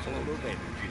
solo energy.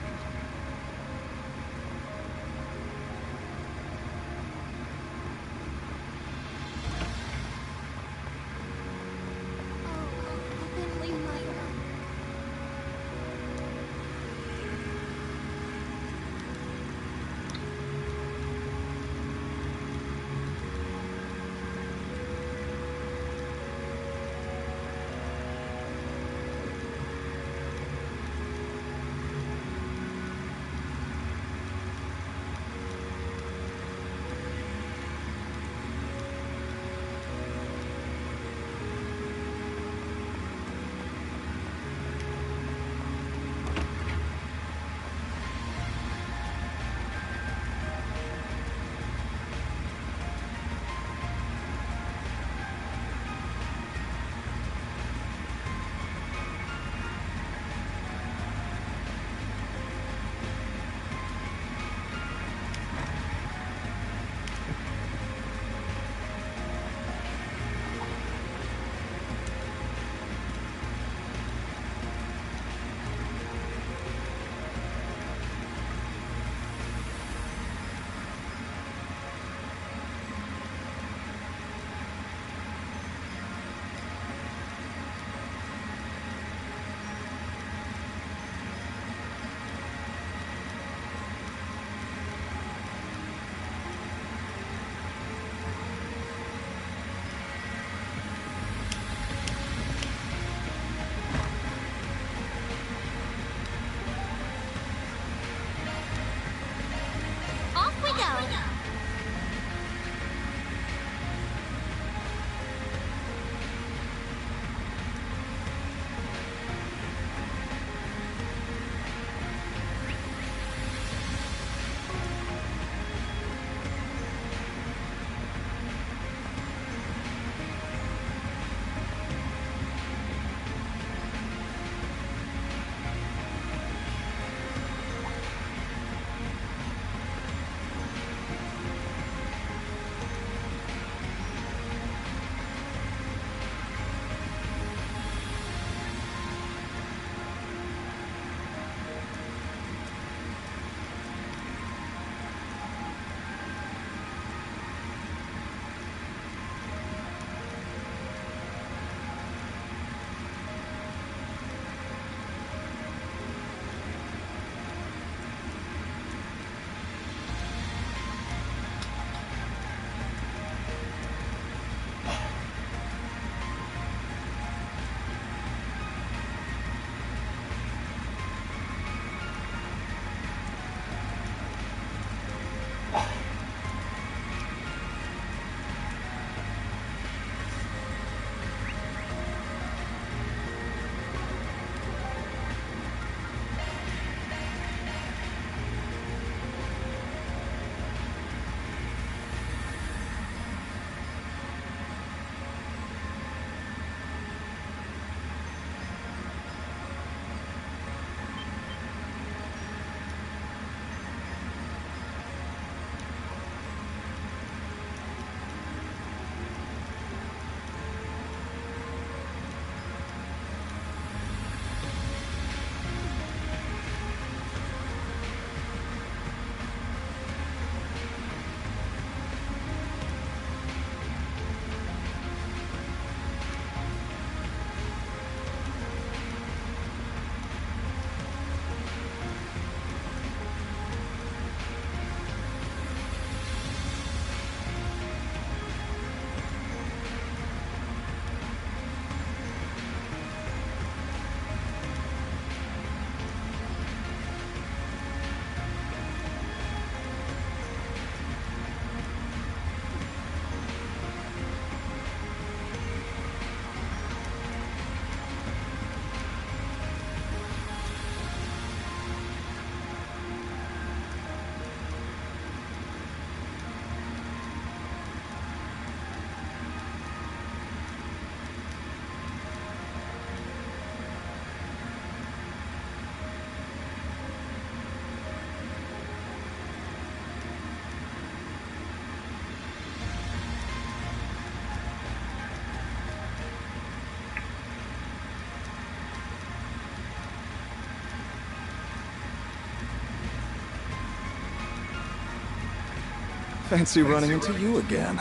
Fancy running into you again.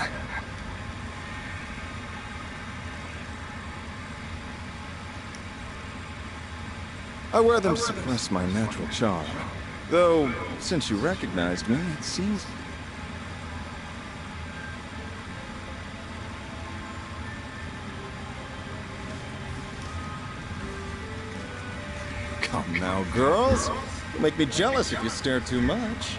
I wear them to suppress my natural charm. Though, since you recognized me, it seems... Come now, girls. You'll make me jealous if you stare too much.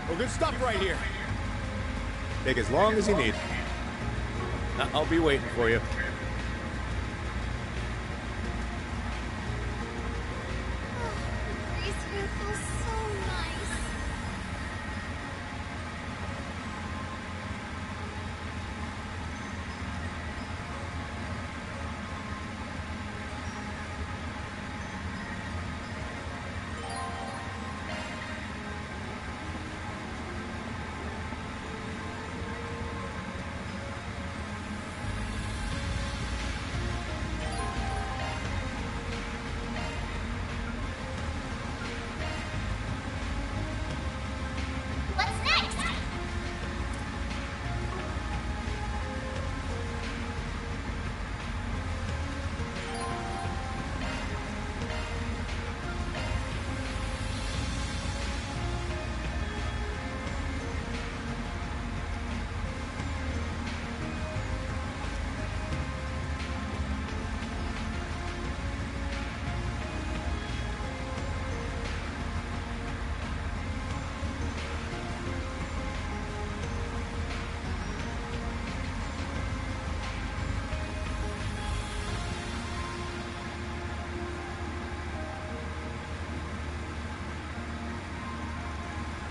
Well, good stuff right here. Take as long as you need. I'll be waiting for you.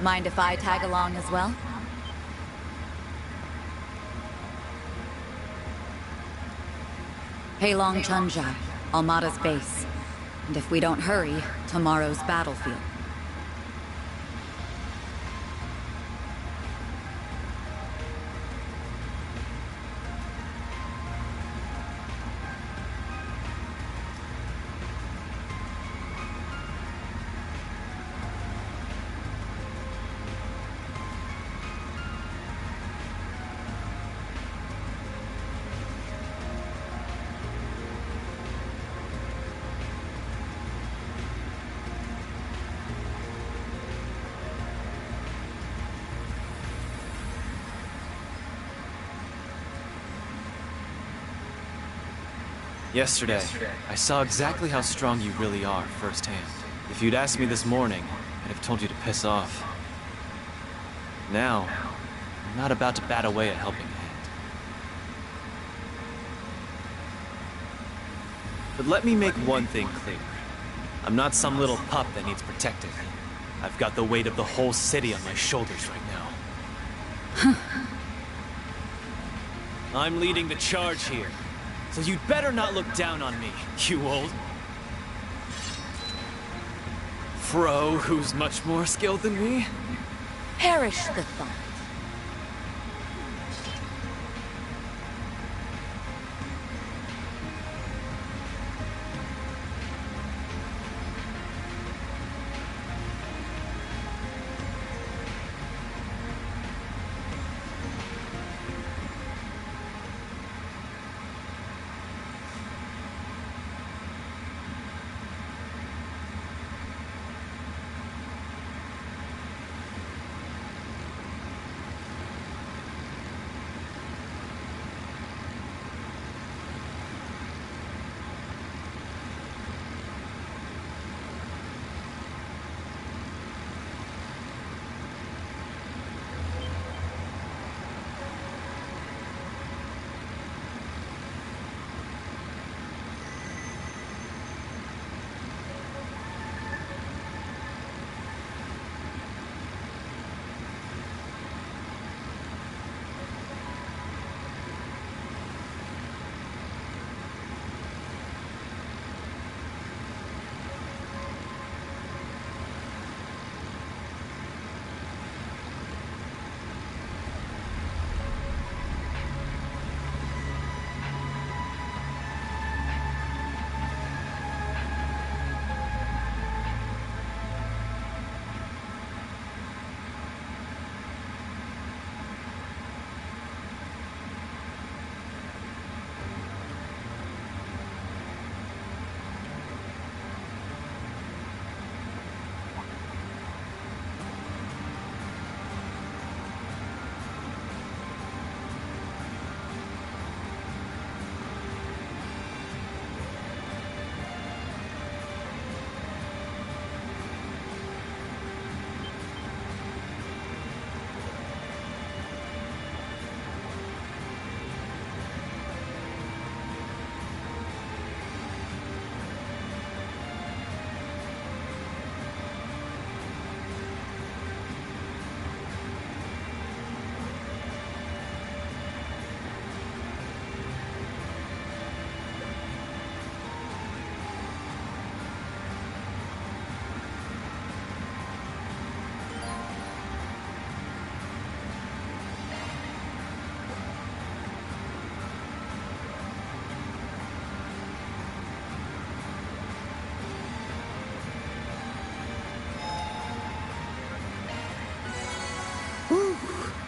Mind if I tag along as well? Heilong Chunjai, Almada's base. And if we don't hurry, tomorrow's battlefield. Yesterday, I saw exactly how strong you really are firsthand. If you'd asked me this morning, I'd have told you to piss off. Now, I'm not about to bat away a helping hand. But let me make one thing clear. I'm not some little pup that needs protecting. I've got the weight of the whole city on my shoulders right now. I'm leading the charge here. So you'd better not look down on me, you old Fro who's much more skilled than me. Perish the thought.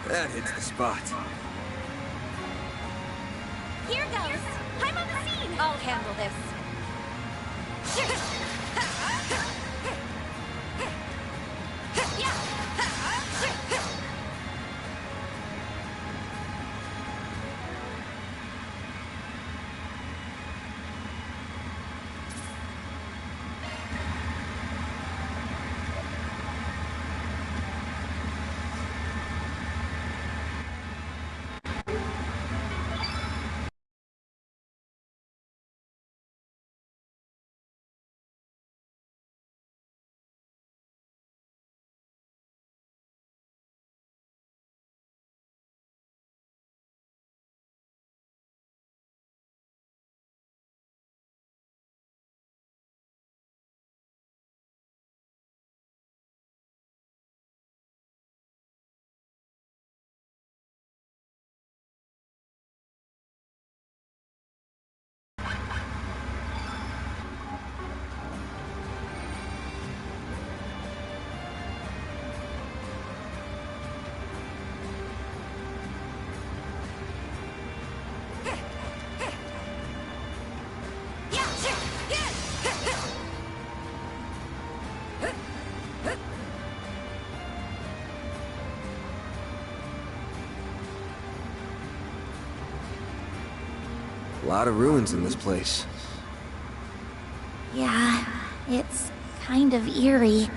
That hits the spot. Here goes! I'm on the scene! I'll handle this. A lot of ruins in this place. Yeah, it's kind of eerie.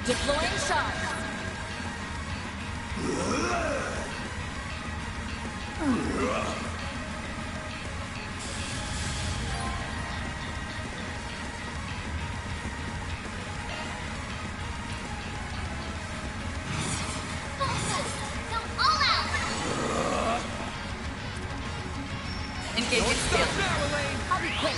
Deploying shards. Engaging skill. I'll be quick.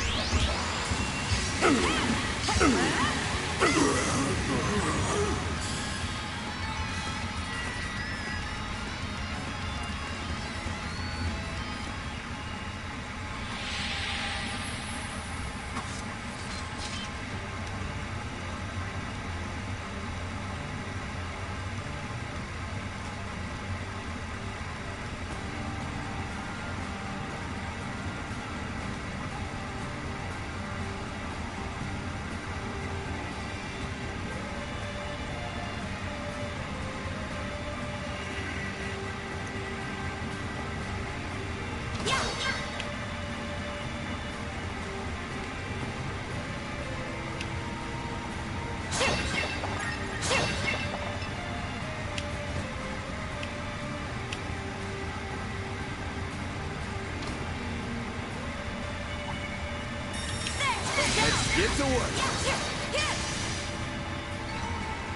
Get to work.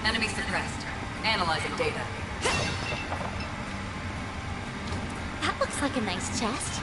Enemy suppressed. Analyzing data. That looks like a nice chest.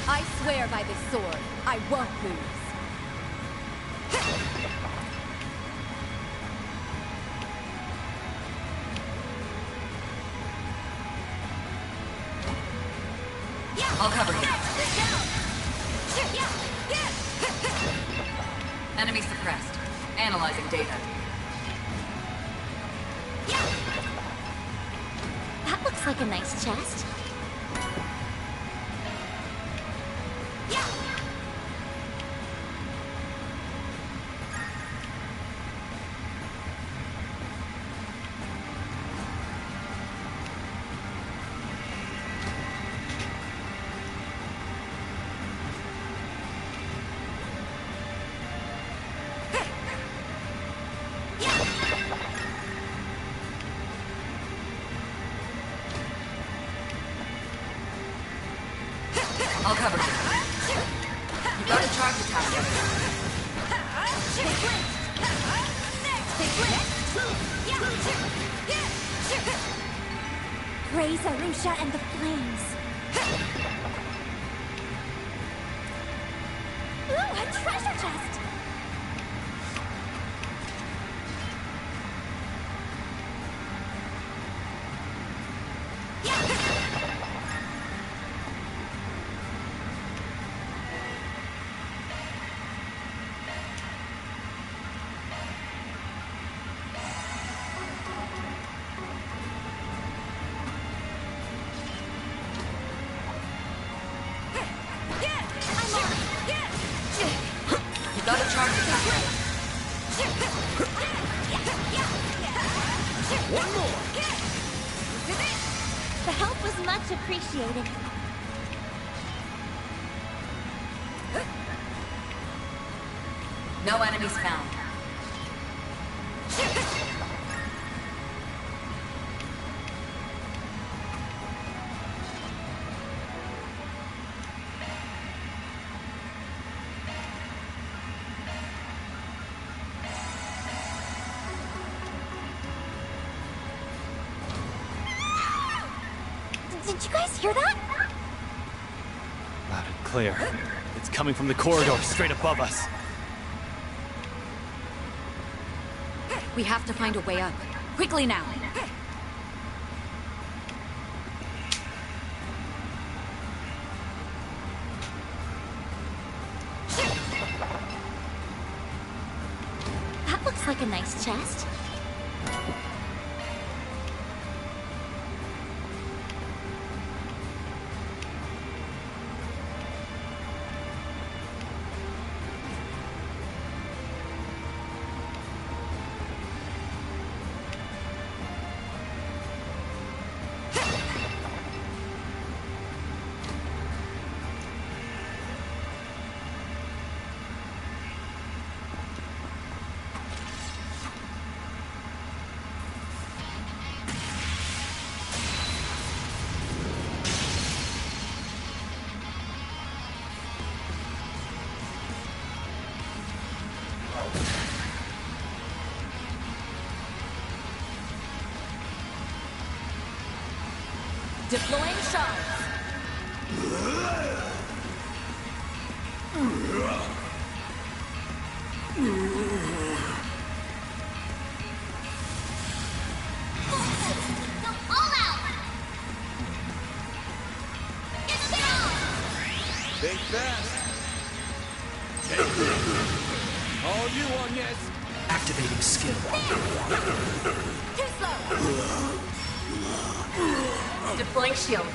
I swear by this sword, I won't lose. I'll cover you. Enemy suppressed. Analyzing data. That looks like a nice chest. I'll cover you. You got a charge attack. Praise Arusha and the flames. Ooh, a treasure chest! You got a charge attack. One more. The help was much appreciated. No enemies found. Did you guys hear that? Loud and clear. It's coming from the corridor straight above us. We have to find a way up. Quickly now. looks like a nice chest. Deploying shards. Think fast. All you on, yes. Activating skill. Too slow. Deploying shield.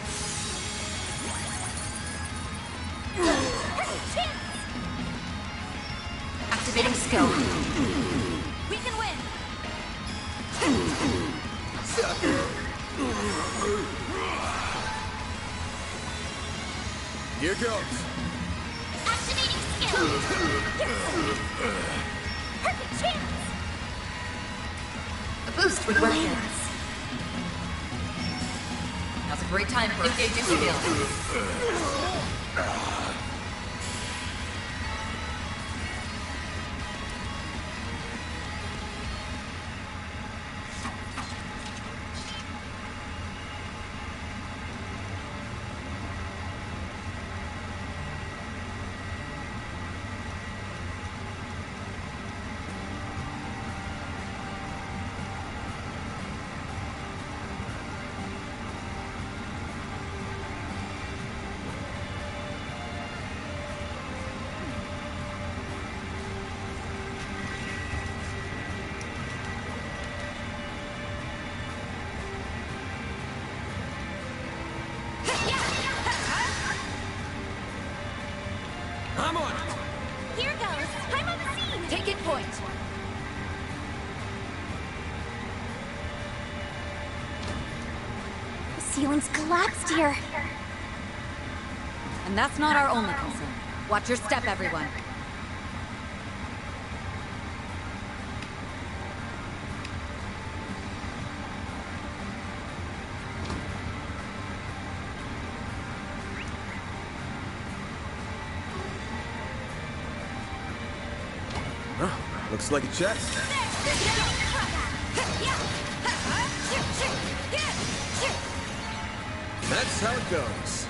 Activating skill. We can win. Here goes. Activating skill. Perfect chance. A boost with weapons. Now's a great time for engaging skill. I'm on it. Here goes. I'm on the scene. Take it point. The ceiling's collapsed here. And that's not our only concern. Watch your step, everyone. Looks like a chest. That's how it goes.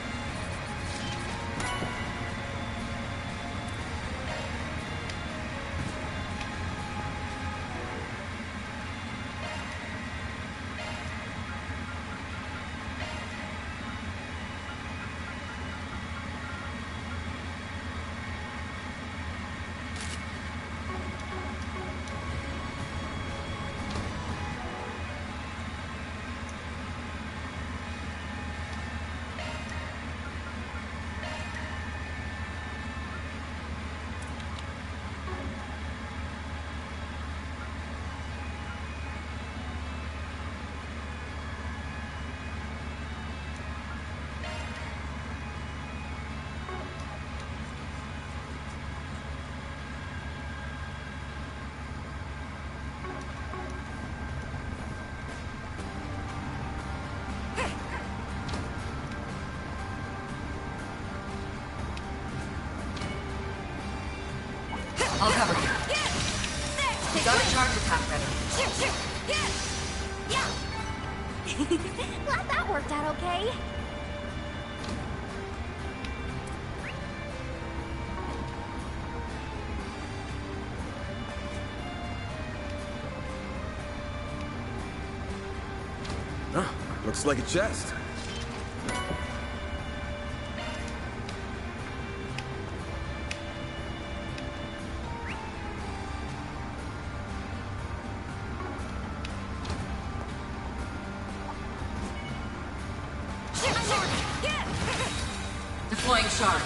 I'll cover you. They got a charge attack ready. Glad that worked out okay. Looks like a chest. Deploying shards.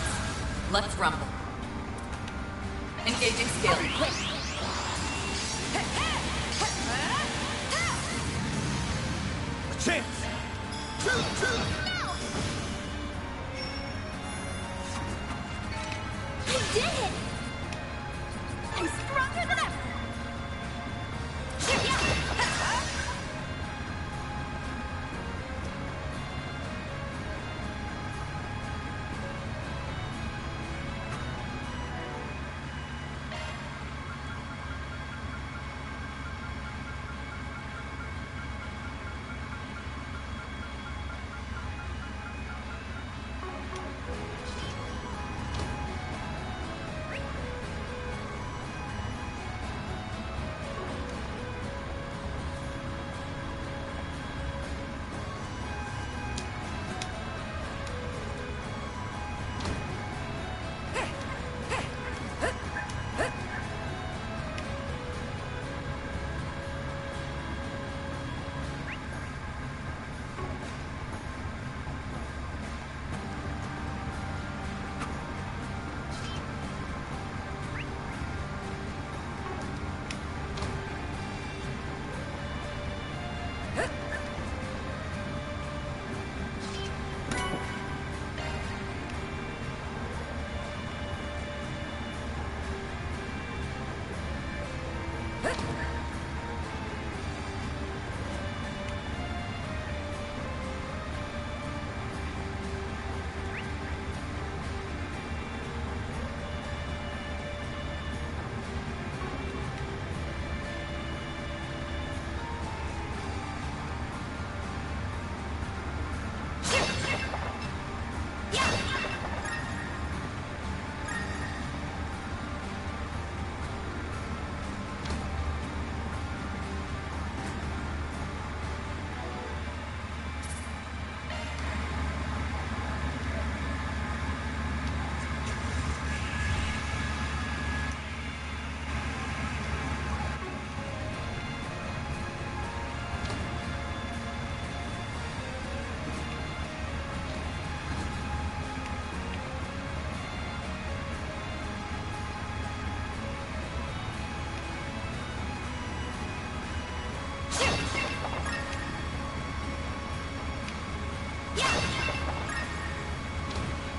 Let's rumble. Engaging skill. A chance! You did it! I'm stronger than ever!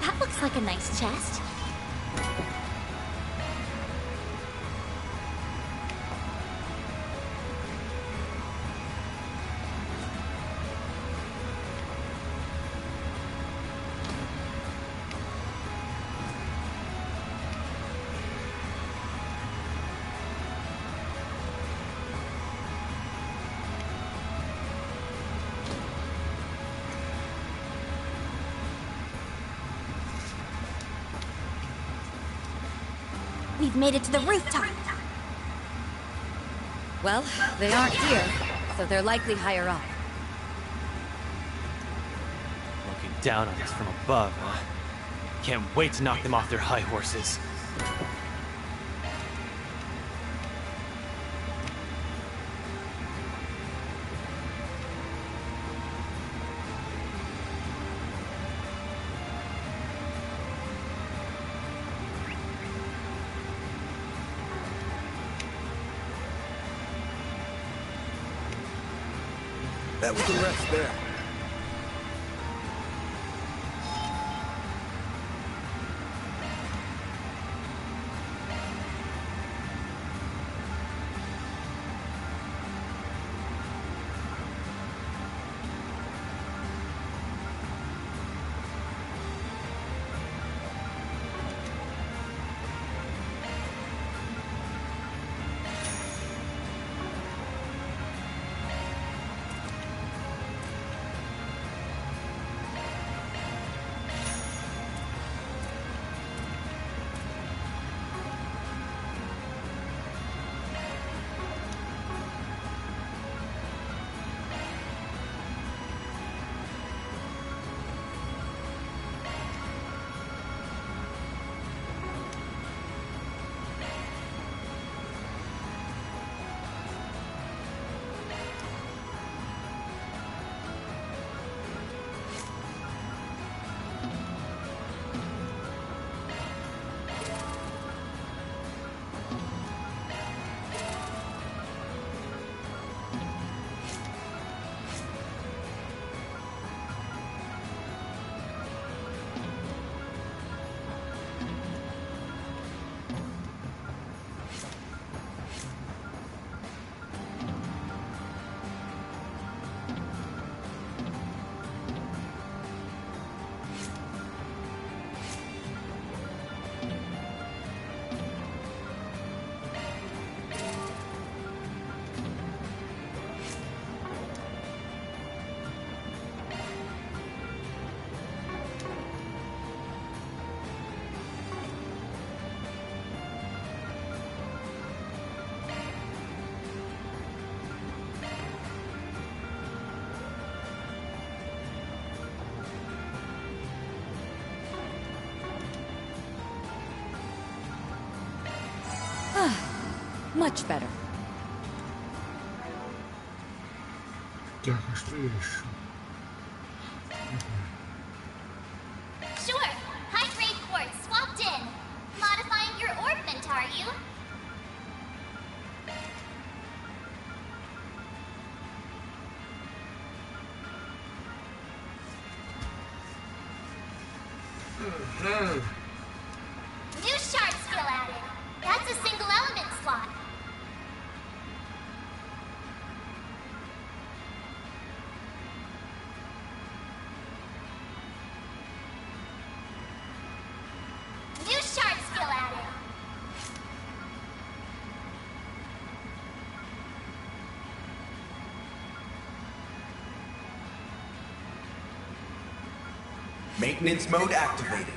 That looks like a nice chest. We've made it to the rooftop. Well, they aren't here, so they're likely higher up. Looking down on us from above, huh? Can't wait to knock them off their high horses. That was the rest there. Much better. Так, а что еще? Sure. High-grade quartz swapped in. Modifying your orbment, are you? New shard skill added. That's a single element slot. New shard skill added. Maintenance mode activated.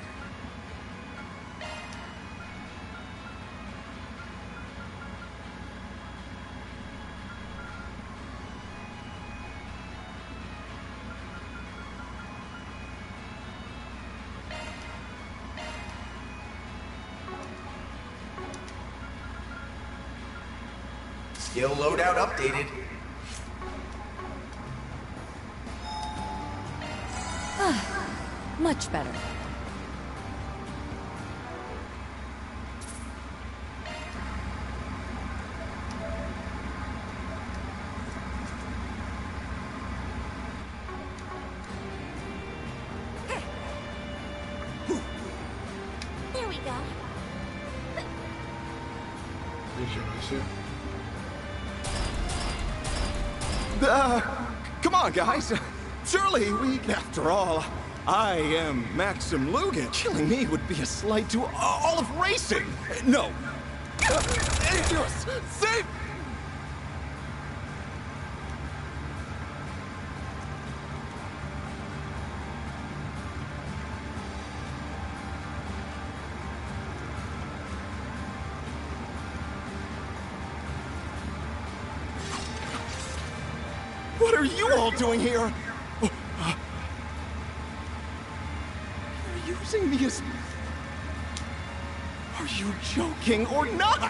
Skill loadout updated. Much better. There we go. Ничего себе. Come on, guys. Surely we, after all, I am Maxim Lugan. Killing me would be a slight to all of racing. No. Dangerous. Save. What are you all doing here? You're using me as... Are you joking or not?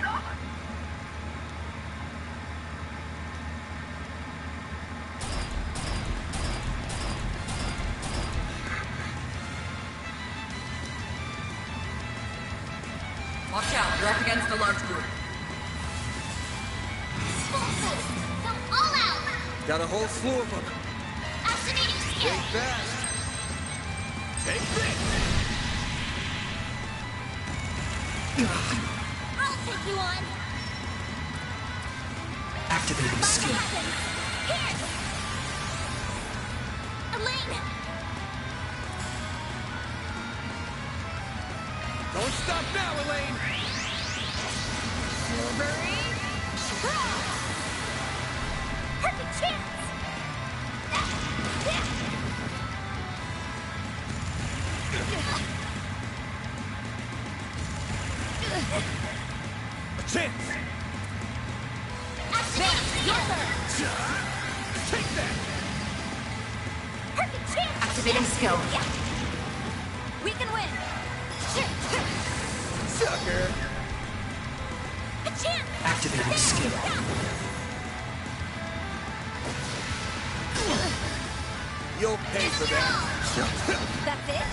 Watch out, you're up against a large group. Go all out. Got a whole slew of them. Activating skill. Stay fast. Take this! I'll take you on. Activating My skill. weapons. Here. Elaine. Don't stop now, Elaine! Perfect chance. A chance! Take that! Perfect chance. Activating skill. Yeah. We can win. Sucker! A chance. Activating skill. You'll pay for that. That's it.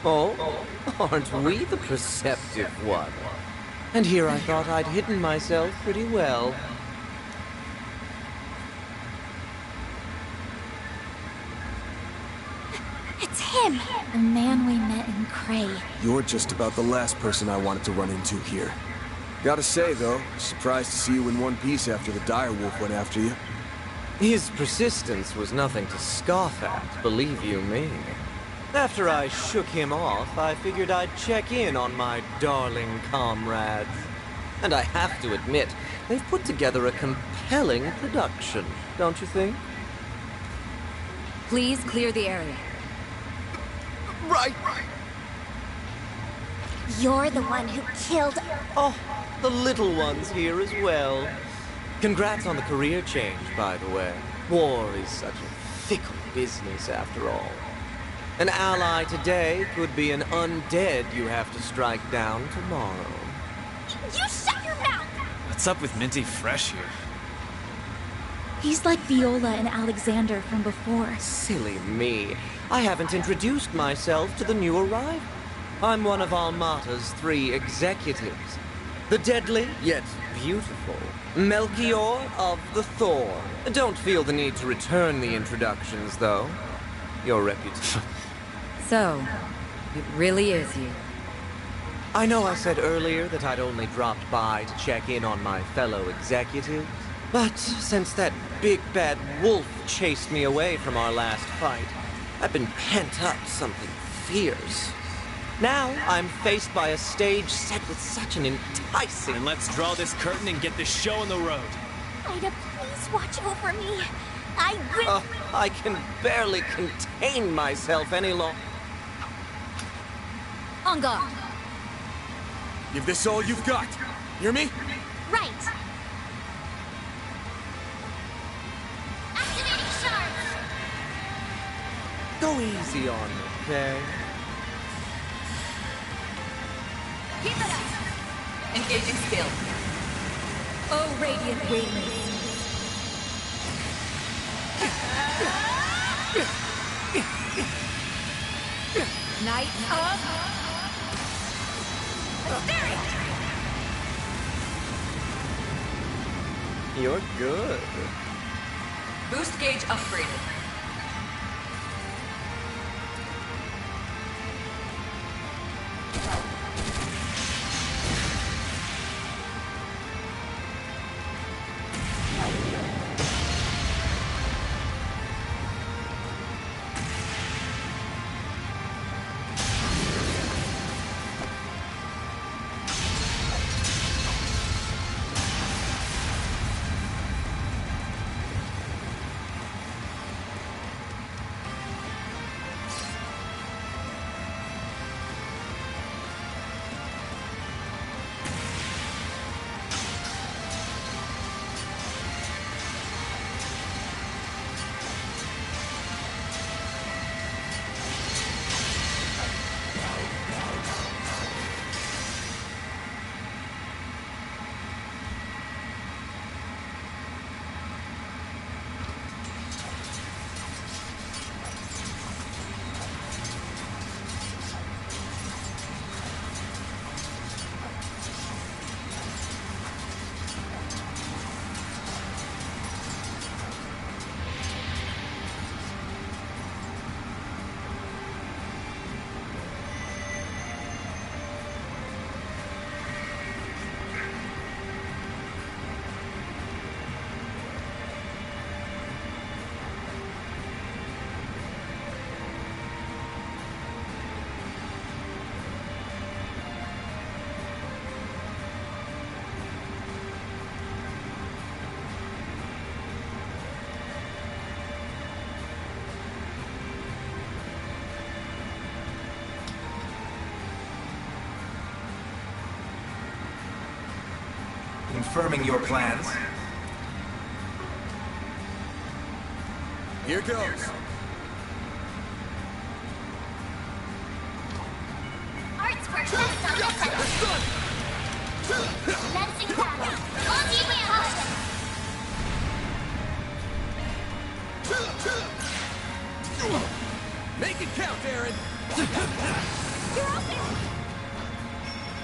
Oh, aren't we the perceptive one? And here I thought I'd hidden myself pretty well. It's him! The man we met in Cray. You're just about the last person I wanted to run into here. Gotta say, though, surprised to see you in one piece after the dire wolf went after you. His persistence was nothing to scoff at, believe you me. After I shook him off, I figured I'd check in on my darling comrades. And I have to admit, they've put together a compelling production, don't you think? Please clear the area. Right. You're the one who killed... Oh, the little ones here as well. Congrats on the career change, by the way. War is such a fickle business, after all. An ally today could be an undead you have to strike down tomorrow. You shut your mouth! What's up with Minty Fresh here? He's like Viola and Alexander from before. Silly me. I haven't introduced myself to the new arrival. I'm one of Almata's 3 executives. The deadly, yet beautiful, Melchior of the Thorn. Don't feel the need to return the introductions, though. Your reputation. So, it really is you. I know I said earlier that I'd only dropped by to check in on my fellow executives, but since that big bad wolf chased me away from our last fight, I've been pent up something fierce. Now I'm faced by a stage set with such an enticing... And let's draw this curtain and get this show on the road. Ida, please watch over me. I will... I can barely contain myself any longer. On guard. Give this all you've got. Hear me? Right. Activating sharp. Go easy on me, okay? Keep it up. Engaging skill. Oh, radiant wings. Night of Hysteria. You're good. Boost gauge upgraded. Confirming your plans. Here goes. Arts for test on this side. Commencing battle. Multi-reaction. Make it count, Aaron! You're open!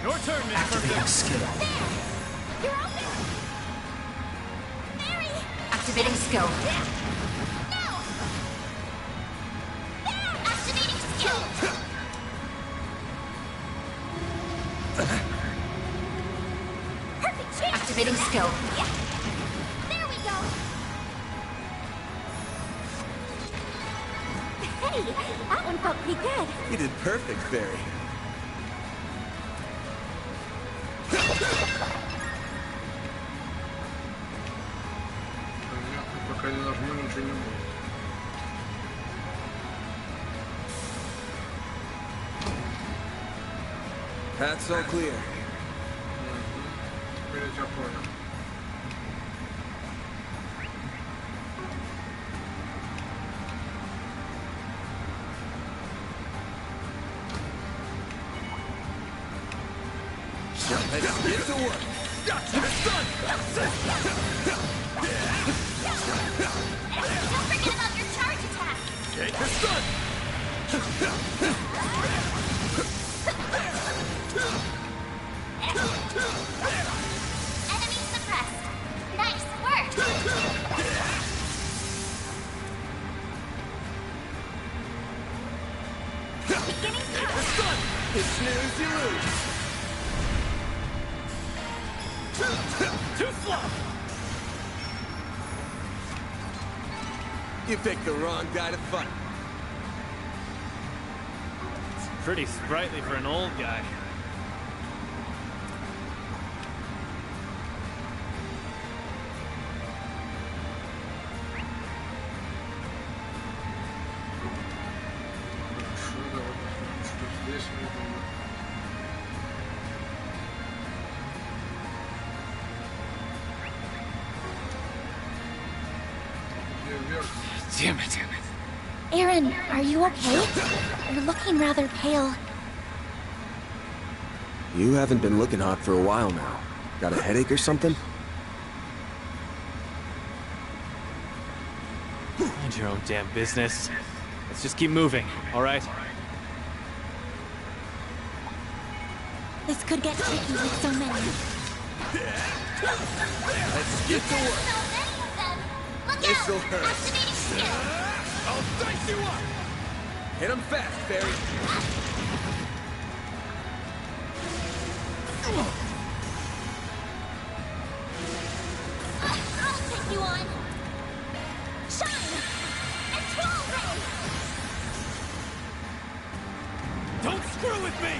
Your turn, Miss Activating Perfect. skill. There! You're open! Mary! Activating skill. No! There! Activating skill! Perfect chance! Activating skill. Yeah. There we go! Hey, that one felt pretty good. You did perfect, Fairy. Понятно, пока не нажму, ничего не будет. That's all clear. Теперь я тебя понял. Let's get to work. Don't forget about your charge attack! Take the stun! Enemy suppressed. Nice work! Beginning count. You snooze, you lose. Too slow! You picked the wrong guy to fight. Pretty sprightly for an old guy. Хорошо, давай посмотрим, что здесь выдумано. Где вверх? Damn it. Aaron, are you okay? You're looking rather pale. You haven't been looking hot for a while now. Got a headache or something? Mind your own damn business. Let's just keep moving, all right? This could get tricky with so many. Let's get to work. So many of them! Look This'll out! hurt. Activating skill! I'll dice you up! Hit him fast, Fairy. I'll take you on! Shine! And Troll Ray! Don't screw with me!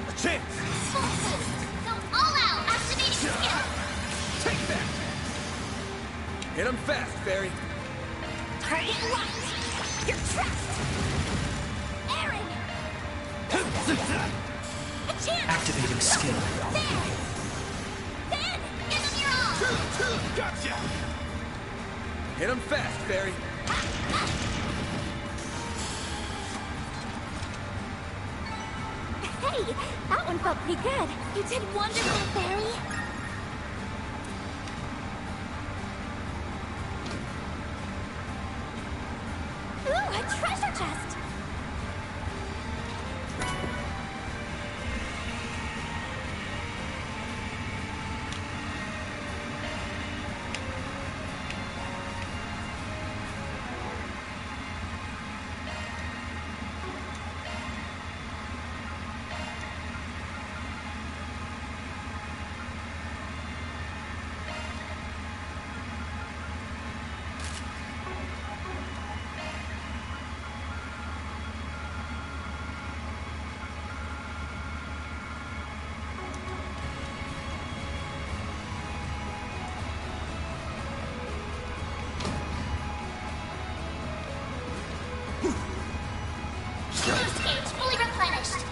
A chance! Full boost! Go all out! Activating skill! Take that! Hit him fast, Fairy. Target locked! You're trapped! Aaron! A chance! Activating skill. There! Then! Give them your all! Gotcha! Hit him fast, Fairy. Hey! That one felt pretty good! You did wonderful, Fairy! Ooh, a treasure chest! Boost gauge fully replenished.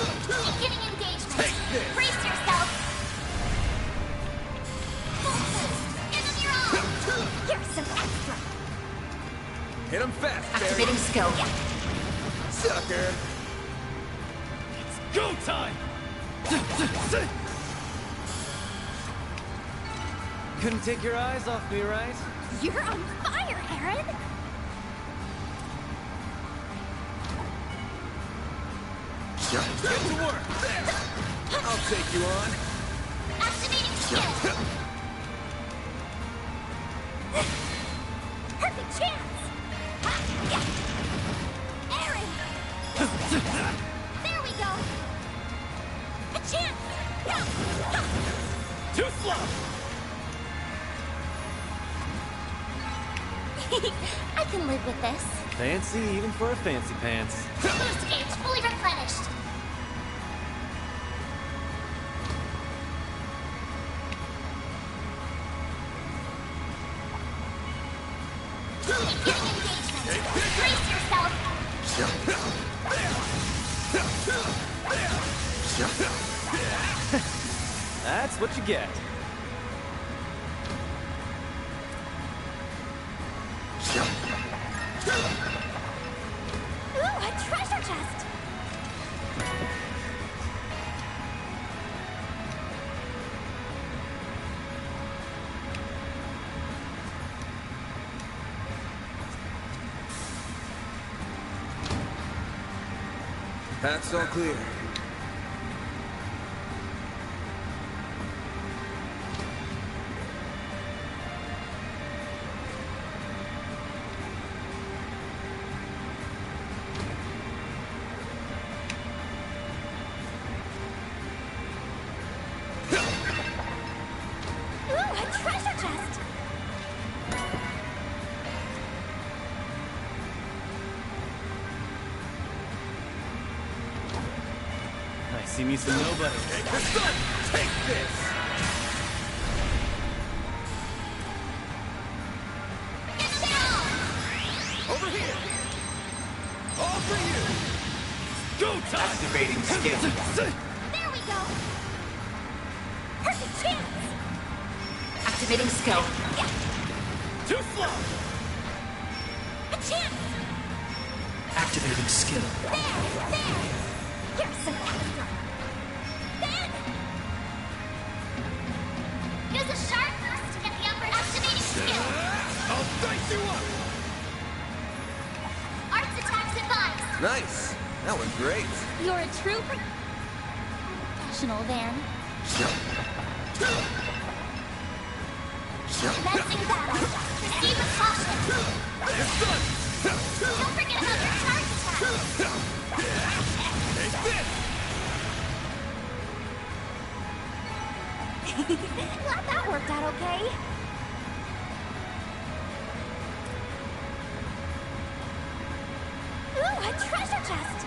Beginning engagement. Brace yourself. Give them your all. Here's some extra. Hit him fast, Activating skill. sucker! It's go time! Couldn't take your eyes off me, right? You're on fire, Aaron. Get to work! There! I'll take you on. Activating skill. Perfect chance. Aaron. There we go. A chance. Too slow! I can live with this. Fancy even for a fancy pants. Boost gauge fully replenished. Beginning engagement. Brace yourself. That's what you get. Ooh, a treasure chest. Path's all clear. Ooh, a treasure chest. I see me some nobody. Take this! Over here! All for you! Go time! Activating skill. There we go. Perfect chance. Activating skill. Too slow! A chance. Activating skill. There. Here's some extra. Then. Use a sharp boost to get the upper activating skill. I'll dice you up! Arts attacks advised. Nice. That was great. You're a true professional, Van. Commencing battle. Proceed with caution. Don't forget about your charge attack. Take this! Glad that worked out okay. Ooh, a treasure chest.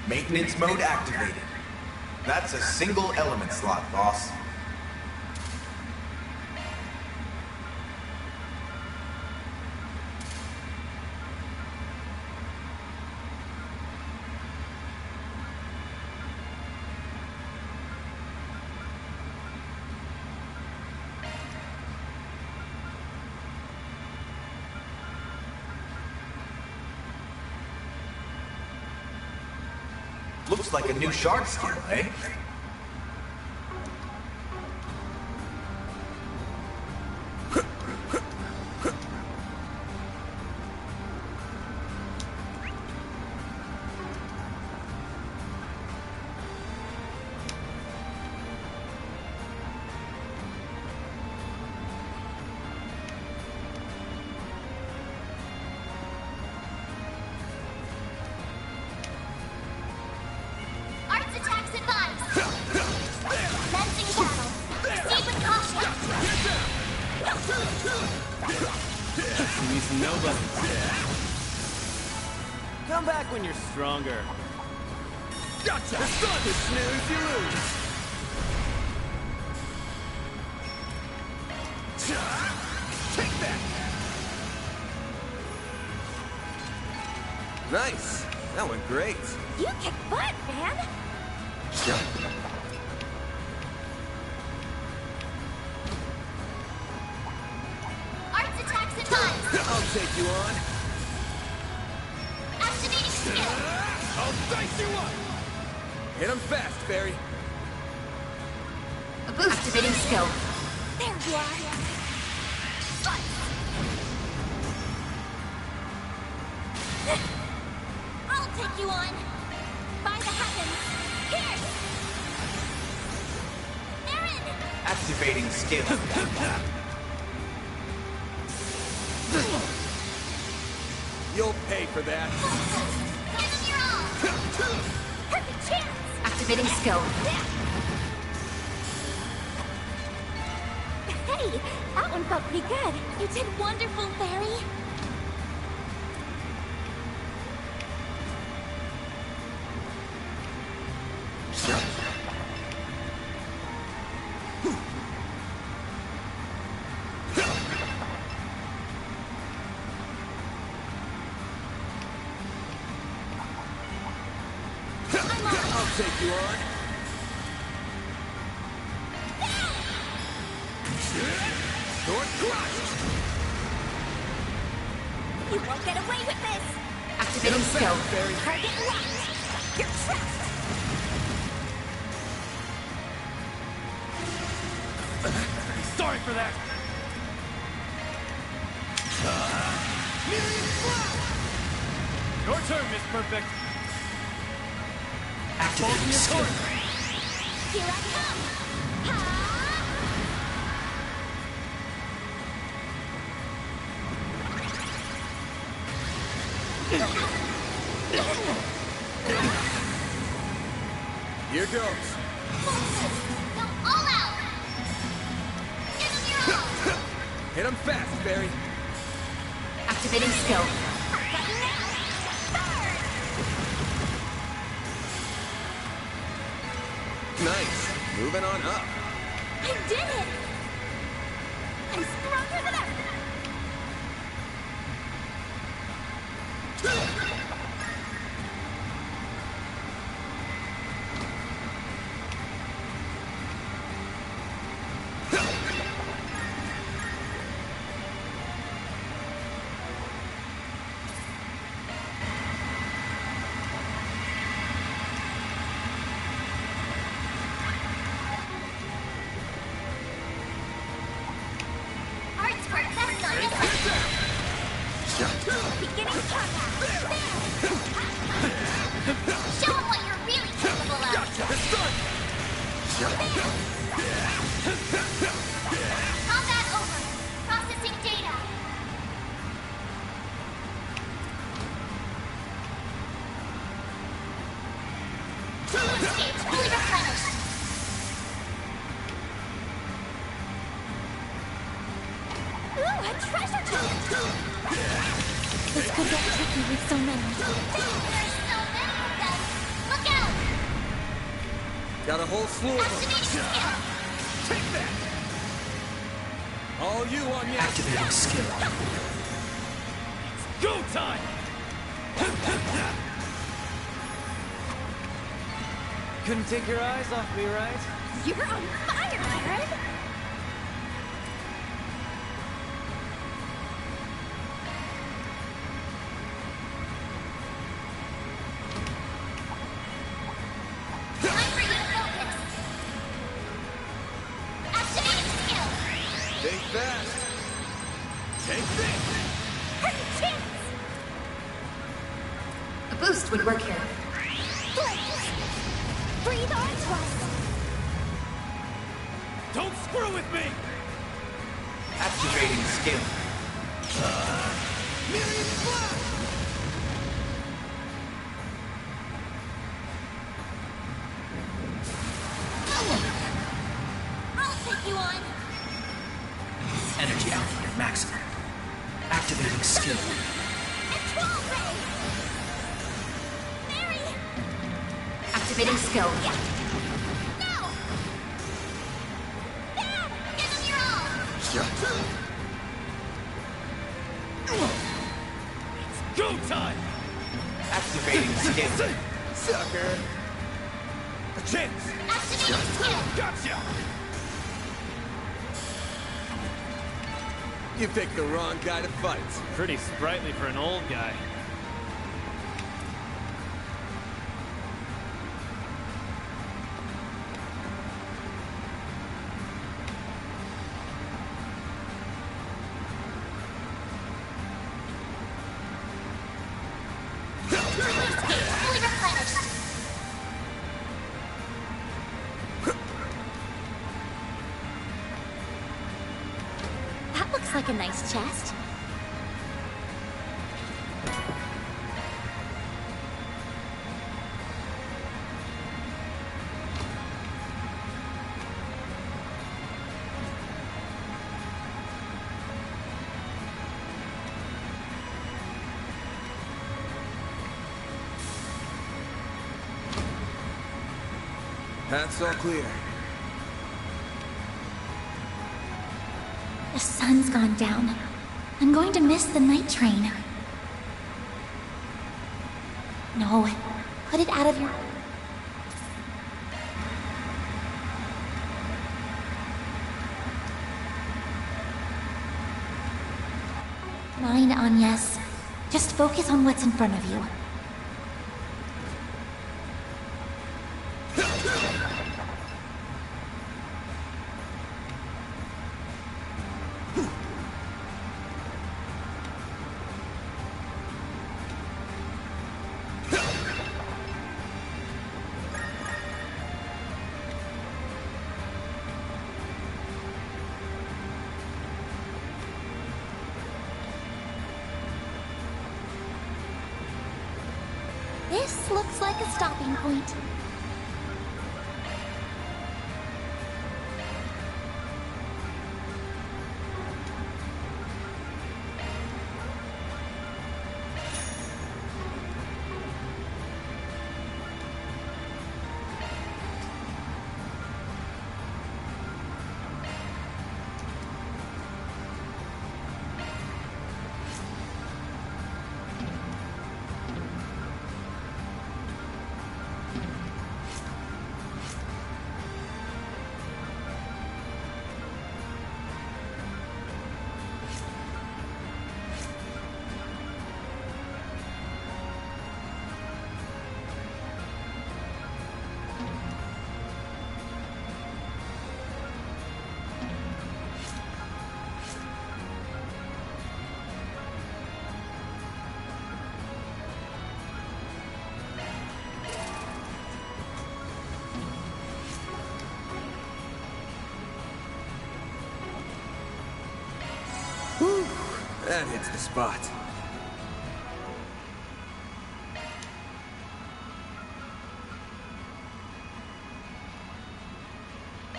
Maintenance mode activated. That's a single element slot, boss. Looks like a new shard skill, eh? Arts attacks advised. nobody. Come back when you're stronger. Gotcha! The sun! You snooze, you lose. Take that! Nice. That went great. You kick butt, man! Arts attacks and mines! I'll take you on. Activating skill! I'll dice you up! Hit him fast, Fairy. A boost. Activating skill. There you are! I'll take you on! By the heavens! Here! Aaron! Activating skill. You'll pay for that. Give him your all! Perfect chance! Activating skill. Hey, that one felt pretty good. You did wonderful, Fairy. I'll take you on. Sword crushed. You won't get away with this! Activating skill. Target locked! You're trapped! Sorry for that. Your turn, Miss Perfect. Activating skill. Here I come! Ha! Here goes. Go all out! Give him your all! Hit him fast, Fairy. Activating skill. Got you now! Burn! Nice. Moving on up. I did it! I'm stronger than ever! Arts work best on this one! Beginning combat! There! Show 'em what you're really capable of! Combat over! Processing data! Fluid stage fully replenished! Ooh, a treasure chest! This could get tricky with so many. There's so many of them! Look out! Got a whole slew of them. Activating skill! Take that. All you on your Activating skill. Go time! Couldn't take your eyes off me, right? You're on fire, Aaron! Time for you to focus! Activating skill! Think fast. Take this. Perfect chance! A boost would work here. Blaze! Breathe onto us! Don't screw with me! Activating skill. I'll take you on! Energy output at maximum. Activating Activating skill. Control ray! Mary! Activating skill. Yeah. No! Dad! Give him your all! Go time! Activating skill. Sucker. A chance. Activating skill! Gotcha. You picked the wrong guy to fight. Pretty sprightly for an old guy. Fully replenished. That looks like a nice chest. Path's all clear. The sun's gone down. I'm going to miss the night train. No, put it out of your... mind, Agnes. Just focus on what's in front of you. This looks like a stopping point. That hits the spot.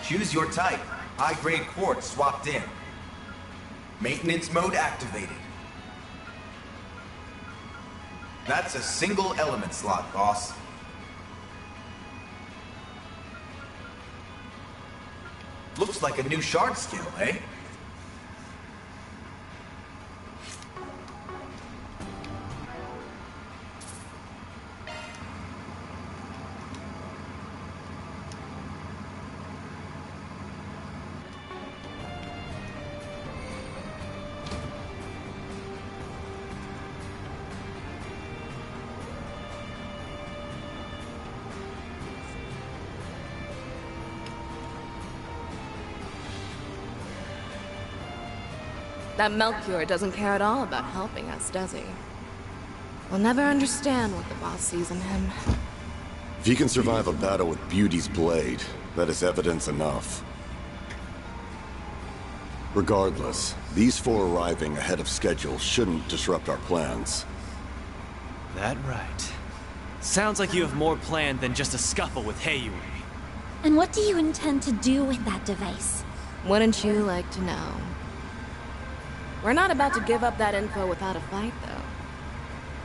Choose your type. High-grade quartz swapped in. Maintenance mode activated. That's a single element slot, boss. Looks like a new shard skill, eh? That Melchior doesn't care at all about helping us, does he? We'll never understand what the boss sees in him. If he can survive a battle with Beauty's blade, that is evidence enough. Regardless, these four arriving ahead of schedule shouldn't disrupt our plans. That right. Sounds like you have more planned than just a scuffle with Heiyue. And what do you intend to do with that device? Wouldn't you like to know? We're not about to give up that info without a fight, though.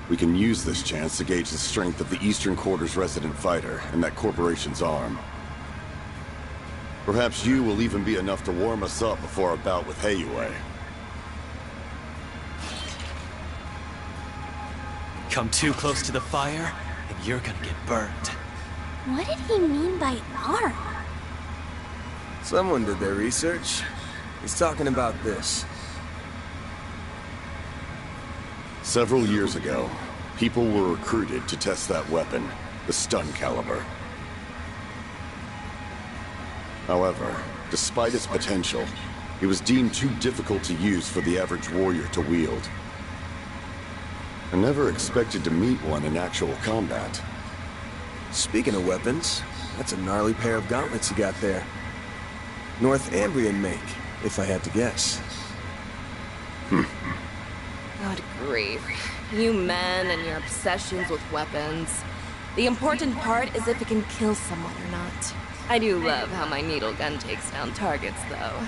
We can use this chance to gauge the strength of the Eastern Quarter's resident fighter and that corporation's arm. Perhaps you will even be enough to warm us up before our bout with Heiyue. Come too close to the fire, and you're gonna get burned. What did he mean by arm? Someone did their research. He's talking about this. Several years ago, people were recruited to test that weapon, the stun caliber. However, despite its potential, it was deemed too difficult to use for the average warrior to wield. I never expected to meet one in actual combat. Speaking of weapons, that's a gnarly pair of gauntlets you got there. North Ambrian make, if I had to guess. Good grief. You men and your obsessions with weapons. The important part is if it can kill someone or not. I do love how my needle gun takes down targets, though.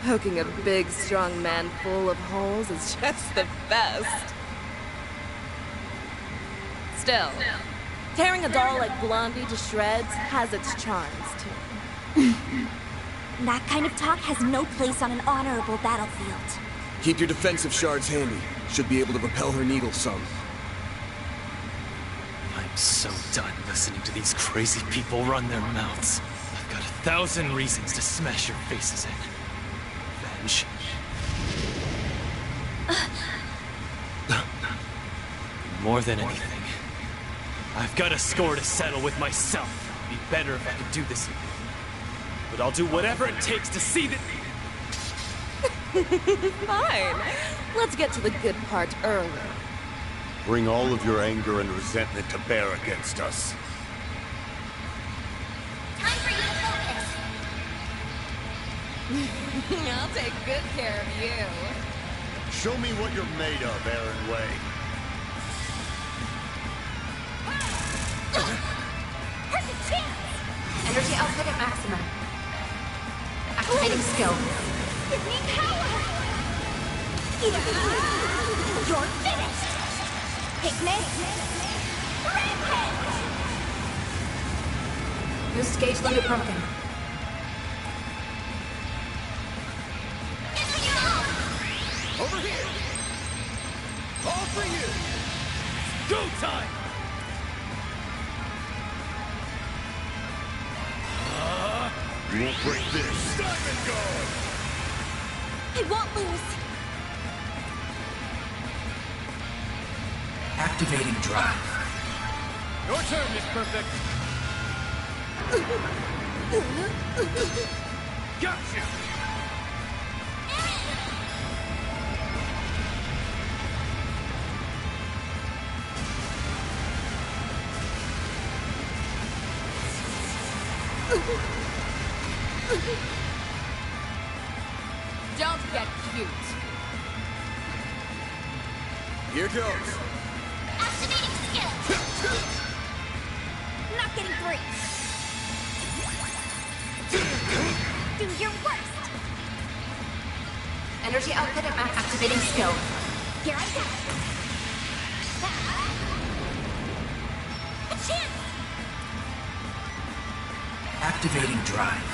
Poking a big, strong man full of holes is just the best. Still, tearing a doll like Blondie to shreds has its charms, too. That kind of talk has no place on an honorable battlefield. Keep your defensive shards handy. Should be able to repel her needle some. I'm so done listening to these crazy people run their mouths. I've got 1,000 reasons to smash your faces in. Revenge. More than anything, I've got a score to settle with myself. It'd be better if I could do this. But I'll do whatever it takes to see that... Fine. Let's get to the good part early. Bring all of your anger and resentment to bear against us. Time for you to focus. I'll take good care of you. Show me what you're made of, Aaron Way. Perfect chance! Energy output at maximum. Activating skill. Give me power! You're finished! Picnic! Rampage! Boost gauge limit broken. Over here! All for you! Go time! You won't break this. Diamond Guard! I won't lose! Activating drive. Your turn, Miss Perfect! Gotcha! Don't get cute. Here goes. Activating skill! Not getting through! Do your worst! Energy output at max. Activating skill. Here I go! A chance! Activating drive.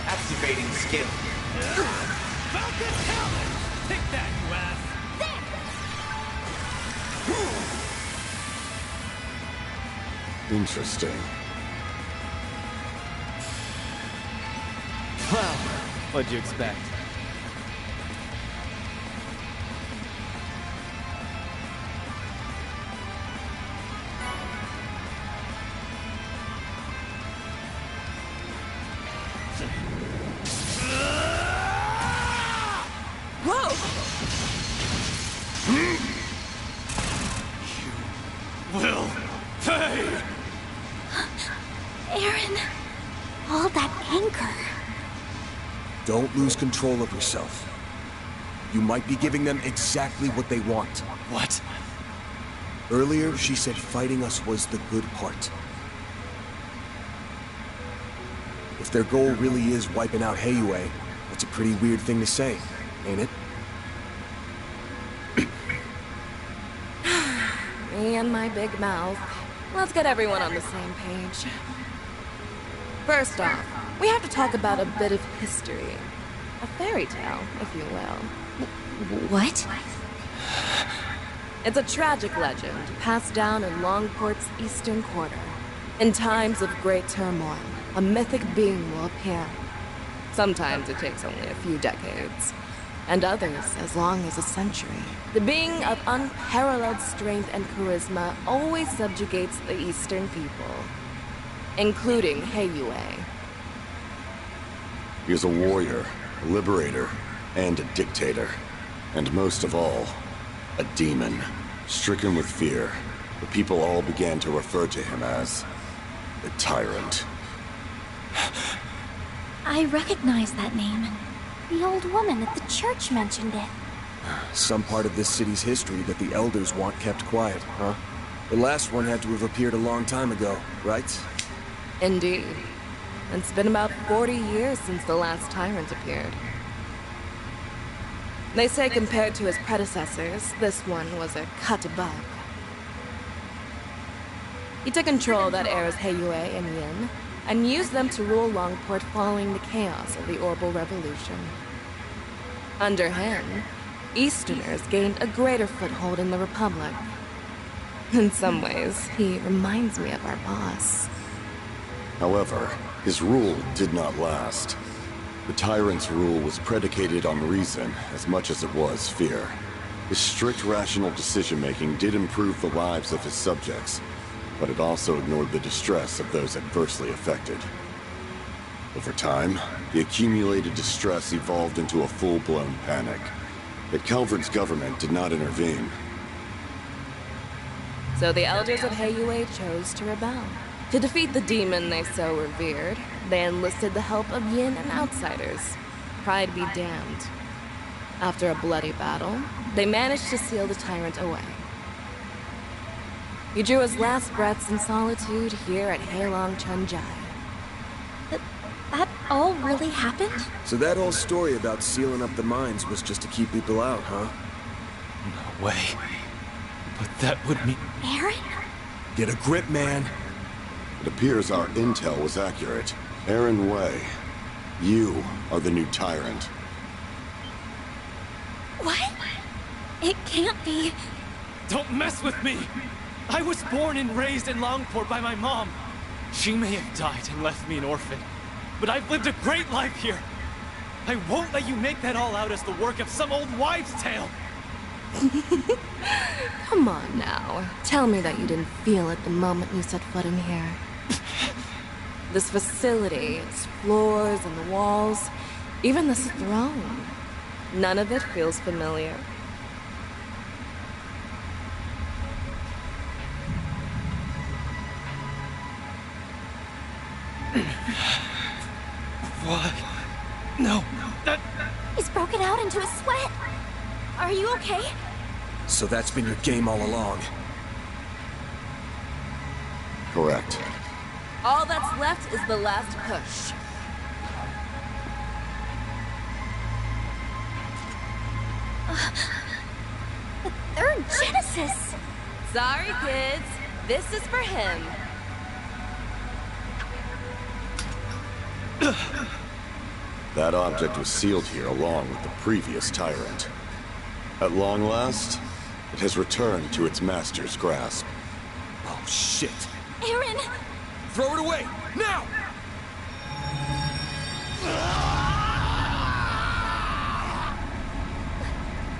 Activating skill. Falcon Talon! Take that, you ass! Interesting. Well, what'd you expect? Will pay! Aaron, all that anger. Don't lose control of yourself. You might be giving them exactly what they want. What? Earlier, she said fighting us was the good part. If their goal really is wiping out Heiyue, that's a pretty weird thing to say, ain't it? Me and my big mouth. Let's get everyone on the same page. First off, we have to talk about a bit of history. A fairy tale, if you will. What? It's a tragic legend passed down in Longport's eastern quarter. In times of great turmoil, a mythic being will appear. Sometimes it takes only a few decades, and others as long as a century. The being of unparalleled strength and charisma always subjugates the eastern people, including Heiyue. He is a warrior, a liberator, and a dictator. And most of all, a demon. Stricken with fear, the people all began to refer to him as the Tyrant. I recognize that name. The old woman at the church mentioned it. Some part of this city's history that the elders want kept quiet, huh? The last one had to have appeared a long time ago, right? Indeed. It's been about 40 years since the last Tyrant appeared. They say compared to his predecessors, this one was a cut above. He took control of that era's Heiyue and Yin, and used them to rule Longport following the chaos of the Orbital Revolution. Under him, Easterners gained a greater foothold in the Republic. In some ways, he reminds me of our boss. However, his rule did not last. The Tyrant's rule was predicated on reason as much as it was fear. His strict rational decision-making did improve the lives of his subjects, but it also ignored the distress of those adversely affected. Over time, the accumulated distress evolved into a full-blown panic. Yet Calvard's government did not intervene. So the elders of Heiyue chose to rebel. To defeat the demon they so revered, they enlisted the help of Yin and outsiders. Pride be damned. After a bloody battle, they managed to seal the Tyrant away. He drew his last breaths in solitude here at Heilong Chunjai. That all really happened? So that whole story about sealing up the mines was just to keep people out, huh? No way. But that would mean... Aaron? Get a grip, man. It appears our intel was accurate. Aaron Wei, you are the new Tyrant. What? It can't be. Don't mess with me! I was born and raised in Longport by my mom. She may have died and left me an orphan, but I've lived a great life here. I won't let you make that all out as the work of some old wives' tale. Come on now. Tell me that you didn't feel it the moment you set foot in here. This facility, its floors and the walls, even this throne. None of it feels familiar. What? No. He's broken out into a sweat. Are you okay? So that's been your game all along. Correct. All that's left is the last push. The third Genesis! Sorry, kids. This is for him. That object was sealed here along with the previous Tyrant. At long last, it has returned to its master's grasp. Oh, shit. Aaron! Throw it away! Now!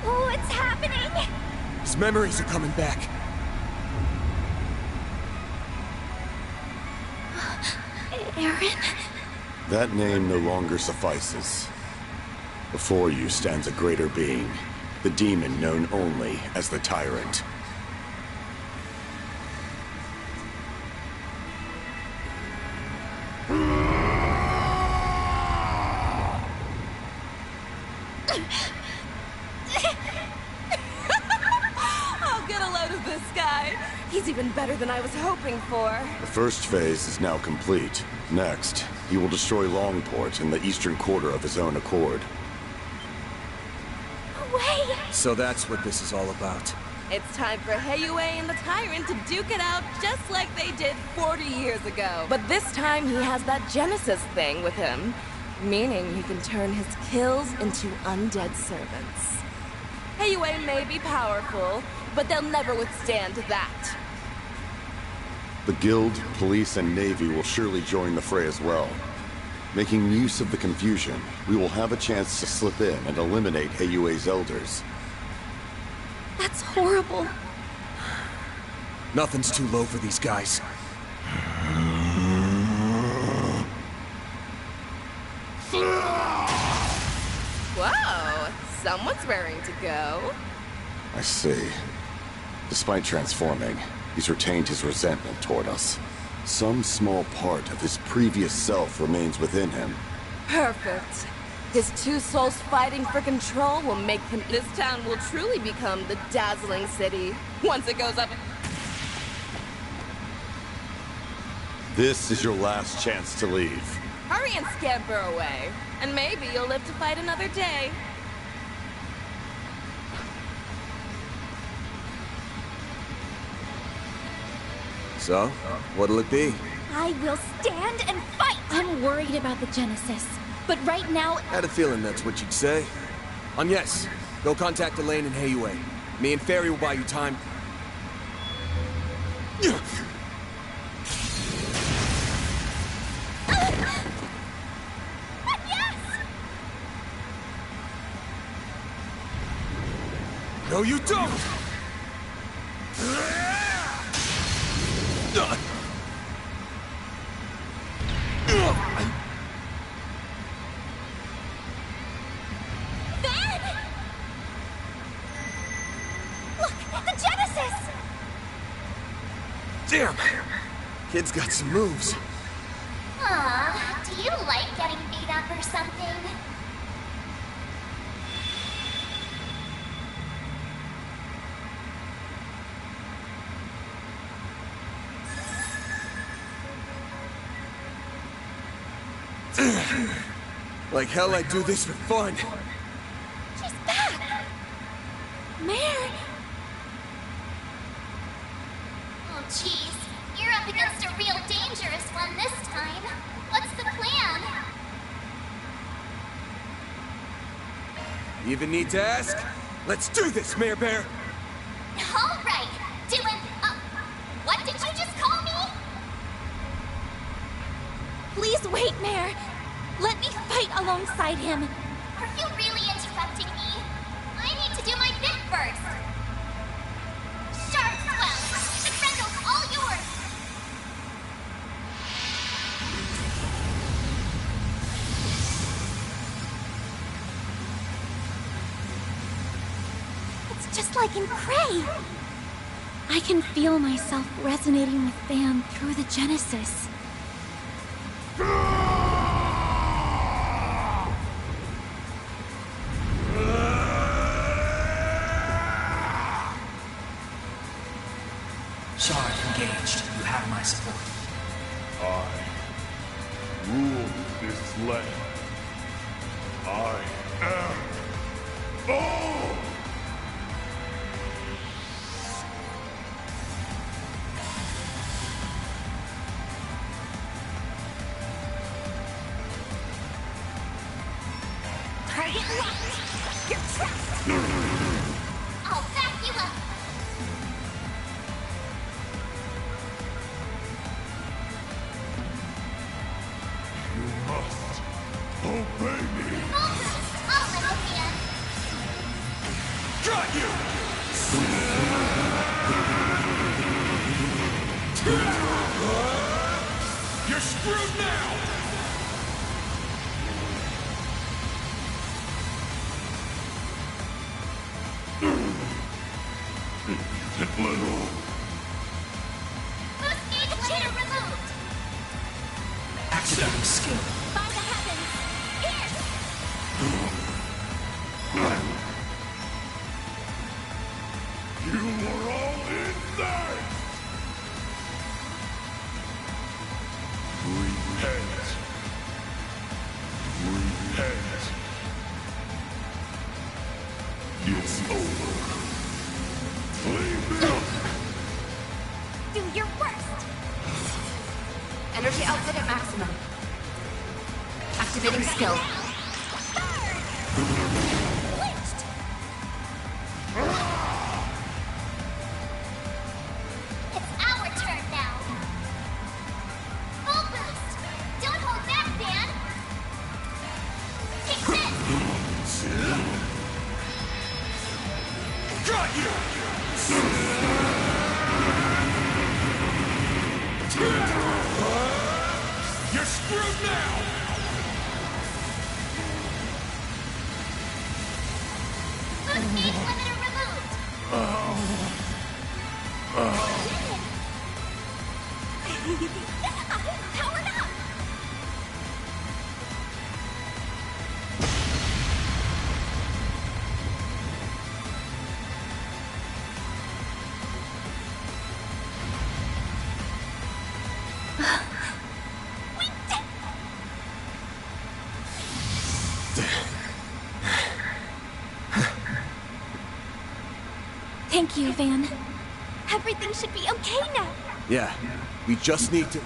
What's happening? His memories are coming back. Aaron? That name no longer suffices. Before you stands a greater being, the demon known only as the Tyrant. I'll get a load of this guy. He's even better better than I was hoping for. The first phase is now complete. Next, he will destroy Longport in the eastern quarter of his own accord. Wait! So that's what this is all about. It's time for Heiyue and the Tyrant to duke it out just like they did 40 years ago. But this time he has that Genesis thing with him, meaning he can turn his kills into undead servants. Heiyue may be powerful, but they'll never withstand that. The Guild, Police, and Navy will surely join the fray as well. Making use of the confusion, we will have a chance to slip in and eliminate Heiyue's elders. That's horrible. Nothing's too low for these guys. Whoa, someone's raring to go. I see. Despite transforming, he's retained his resentment toward us. Some small part of his previous self remains within him. Perfect. His two souls fighting for control will make him... This town will truly become the dazzling city once it goes up... This is your last chance to leave. Hurry and scamper away, and maybe you'll live to fight another day. So, what'll it be? I will stand and fight! I'm worried about the Genesis, but right now... Had a feeling that's what you'd say. Yes, go contact Elaine and Heiyue. Me and Fairy will buy you time. No, you don't! Damn! Kid's got some moves. Aw, do you like getting beat up or something? Like hell I'd do this for fun. She's back! Mare! Oh, jeez. You're up against a real dangerous one this time. What's the plan? You even need to ask? Let's do this, Mare Bear! All right. Doing... what did you just call me? Please wait, Mare. Let me fight alongside him. Are you really interrupting me? I need to do my bit first. Sharp swell. The Grendel's all yours. It's just like in Prey. I can feel myself resonating with Bam through the Genesis. Charge engaged. You have my support. I rule this land. I am all! Target locked. You're trapped. I'll back you up. Obey me! I'll let it be. Got you! You're screwed now! Little. Boost gauge layer removed. Activating skill. By the heavens. You were all in there! Repent. Repent. It's over. Leave me! Do your worst! Energy output at maximum. Activating skill. Lynched! It's our turn now. Full boost! Don't hold back, man! Take this! Got you! You're screwed now! Boost speed limiter removed! Powered up! We did. Thank you, Van. Everything should be okay now. Yeah, we just need to...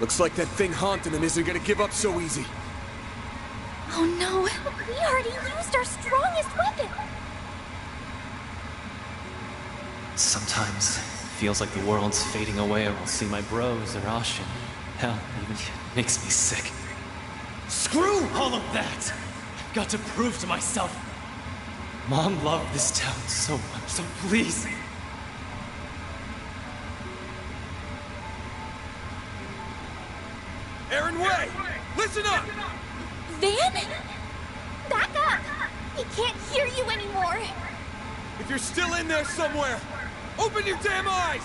Looks like that thing haunting him isn't gonna give up so easy. Oh no, we already used our strongest weapon. Sometimes it feels like the world's fading away, or I'll see my bros or Ashin. Hell, even makes me sick. Screw all of that! I've got to prove to myself. Mom loved this town so much, so please. Aaron Way! Listen up! Van? Back up! We can't hear you anymore. If you're still in there somewhere, open your damn eyes!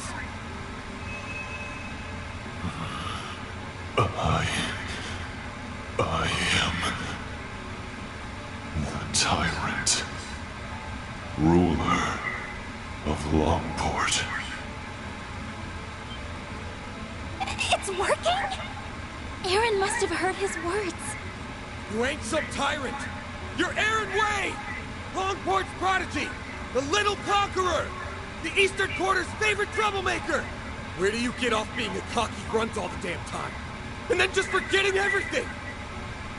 I am the tyrant, ruler of Longport. It's working? Aaron must have heard his words. You ain't some tyrant! You're Aaron Way! Longport's prodigy! The little conqueror! The Eastern Quarter's favorite troublemaker! Where do you get off being a cocky grunt all the damn time? And then just forgetting everything!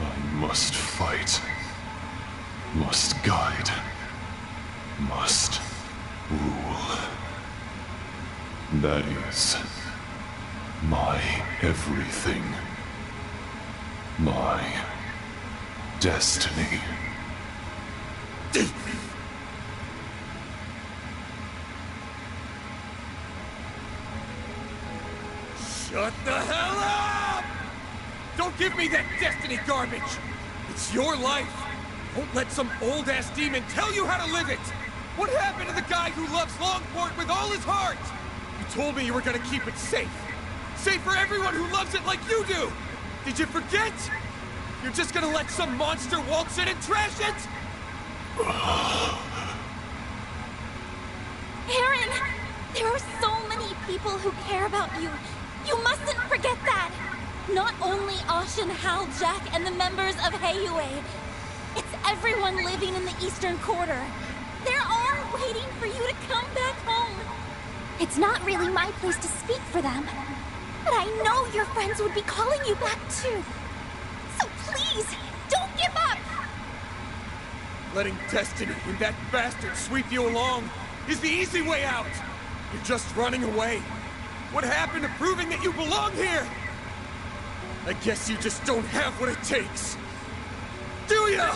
I must fight. Must guide. Must rule. That is my everything. My destiny. Shut the hell up! Don't give me that destiny garbage! It's your life! Don't let some old-ass demon tell you how to live it! What happened to the guy who loves Longport with all his heart? You told me you were gonna keep it safe. Safe for everyone who loves it like you do! Did you forget? You're just gonna let some monster waltz in and trash it? Aaron! There are so many people who care about you. You mustn't forget that! Not only Ashin, Hal, Jack, and the members of Heiyue. It's everyone living in the Eastern Quarter. They're all waiting for you to come back home. It's not really my place to speak for them. But I know your friends would be calling you back too. So please, don't give up! Letting destiny and that bastard sweep you along is the easy way out! You're just running away. What happened to proving that you belong here? I guess you just don't have what it takes. Do ya?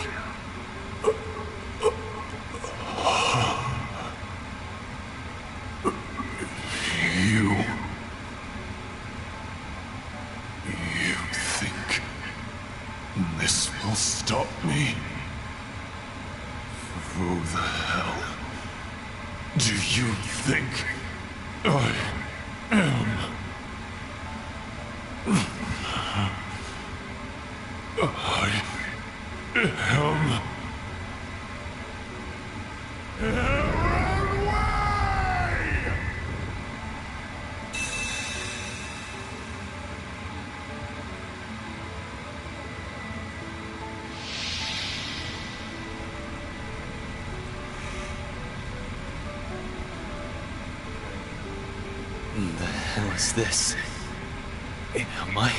You think this will stop me? Who the hell do you think I am? The hell is this? Am I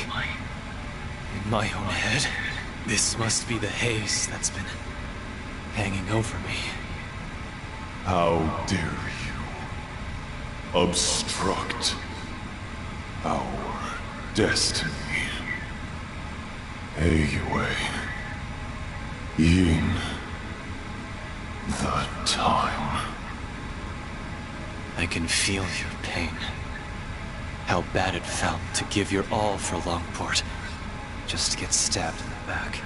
in my own head? This must be the haze that's been hanging over me. How dare you obstruct our destiny? Heiyue, in the time. I can feel your pain. How bad it felt to give your all for Longport, just to get stabbed in the back.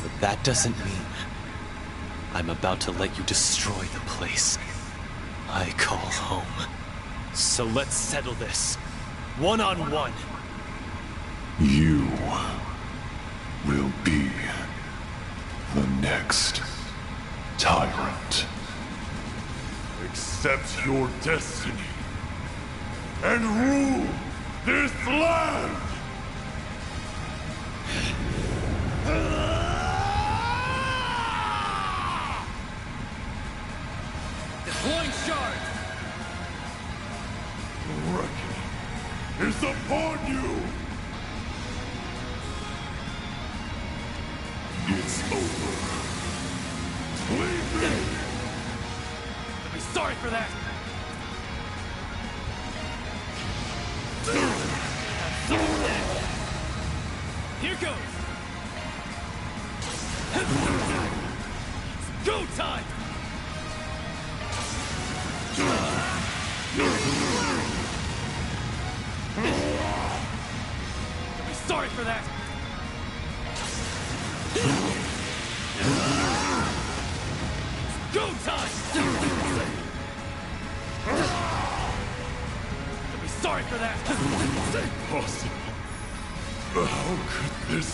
But that doesn't mean I'm about to let you destroy the place I call home. So let's settle this, one-on-one. You will be the next tyrant. Accept your destiny and rule this land! Deploying shards! Reckoning is upon you! It's over. Leave me! I'll be sorry for that! Here goes! It's go time! I'll be sorry for that! It's go time! I'll be sorry for that! It's impossible. How could this...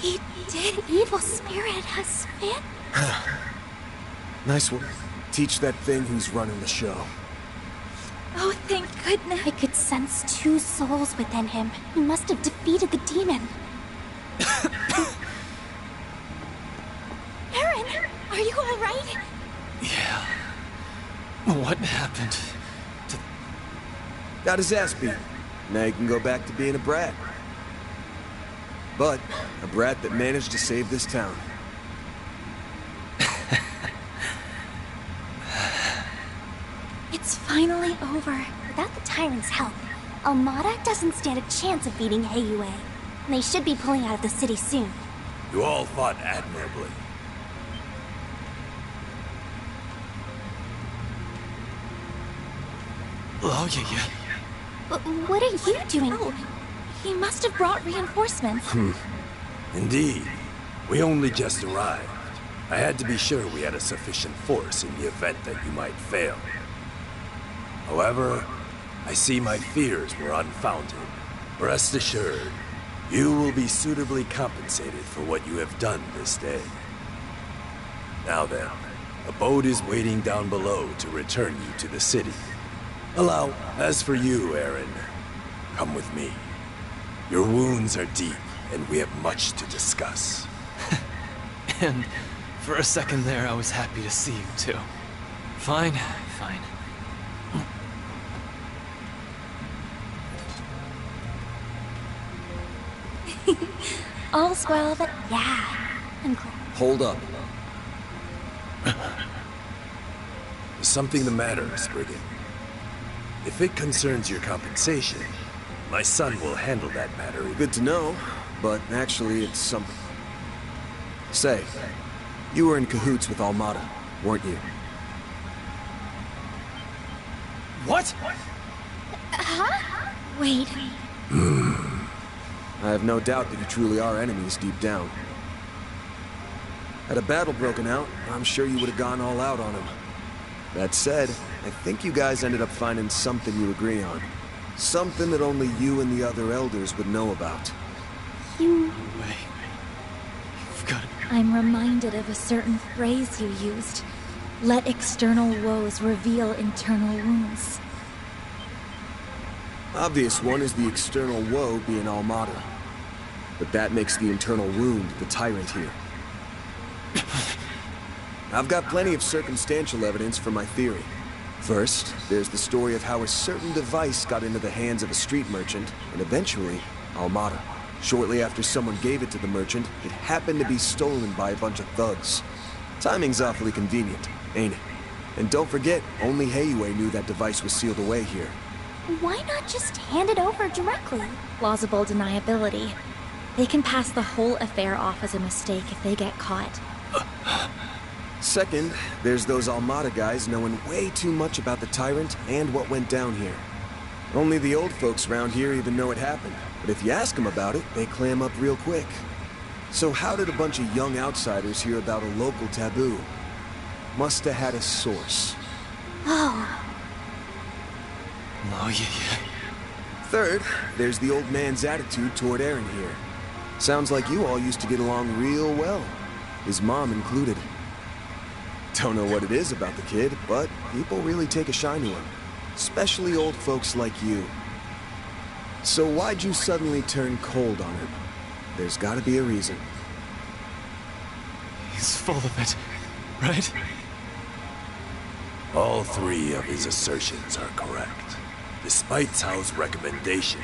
He did. Evil spirit has fit. Nice work. Teach that thing who's running the show. Oh, thank goodness. I could sense two souls within him. He must have defeated the demon. Aaron, are you all right? Yeah. What happened to... Got his ass beat. Now he can go back to being a brat. But a brat that managed to save this town. It's finally over. Without the tyrant's help, Almada doesn't stand a chance of beating Heiyue. They should be pulling out of the city soon. You all fought admirably. Oh, yeah. But what are you doing? Oh, he must have brought reinforcements. Indeed. We only just arrived. I had to be sure we had a sufficient force in the event that you might fail. However, I see my fears were unfounded. Rest assured, you will be suitably compensated for what you have done this day. Now then, a boat is waiting down below to return you to the city. As for you, Aaron, come with me. Your wounds are deep, and we have much to discuss. And for a second there, I was happy to see you, too. Fine. All's well that... Yeah, I'm glad. Hold up. The something the matter, Spriggan. If it concerns your compensation, my son will handle that matter. Good to know, but actually it's something. Say, you were in cahoots with Almada, weren't you? What? Huh? Wait. I have no doubt that you truly are enemies deep down. Had a battle broken out, I'm sure you would have gone all out on him. That said, I think you guys ended up finding something you agree on. Something that only you and the other elders would know about. You... Wait. You've got to... I'm reminded of a certain phrase you used. Let external woes reveal internal wounds. Obvious one is the external woe being Almada. But that makes the internal wound the tyrant here. I've got plenty of circumstantial evidence for my theory. First, there's the story of how a certain device got into the hands of a street merchant, and eventually, Almada. Shortly after someone gave it to the merchant, it happened to be stolen by a bunch of thugs. Timing's awfully convenient, ain't it? And don't forget, only Heiyue knew that device was sealed away here. Why not just hand it over directly? Plausible deniability. They can pass the whole affair off as a mistake if they get caught. Second, there's those Almada guys knowing way too much about the tyrant and what went down here. Only the old folks around here even know it happened, but if you ask them about it, they clam up real quick. So how did a bunch of young outsiders hear about a local taboo? Must have had a source. Oh. Oh, yeah. Third, there's the old man's attitude toward Aaron here. Sounds like you all used to get along real well, his mom included. Don't know what it is about the kid, but people really take a shine to him. Especially old folks like you. So why'd you suddenly turn cold on him? There's gotta be a reason. He's full of it, right? All three of his assertions are correct. Despite Cao's recommendation,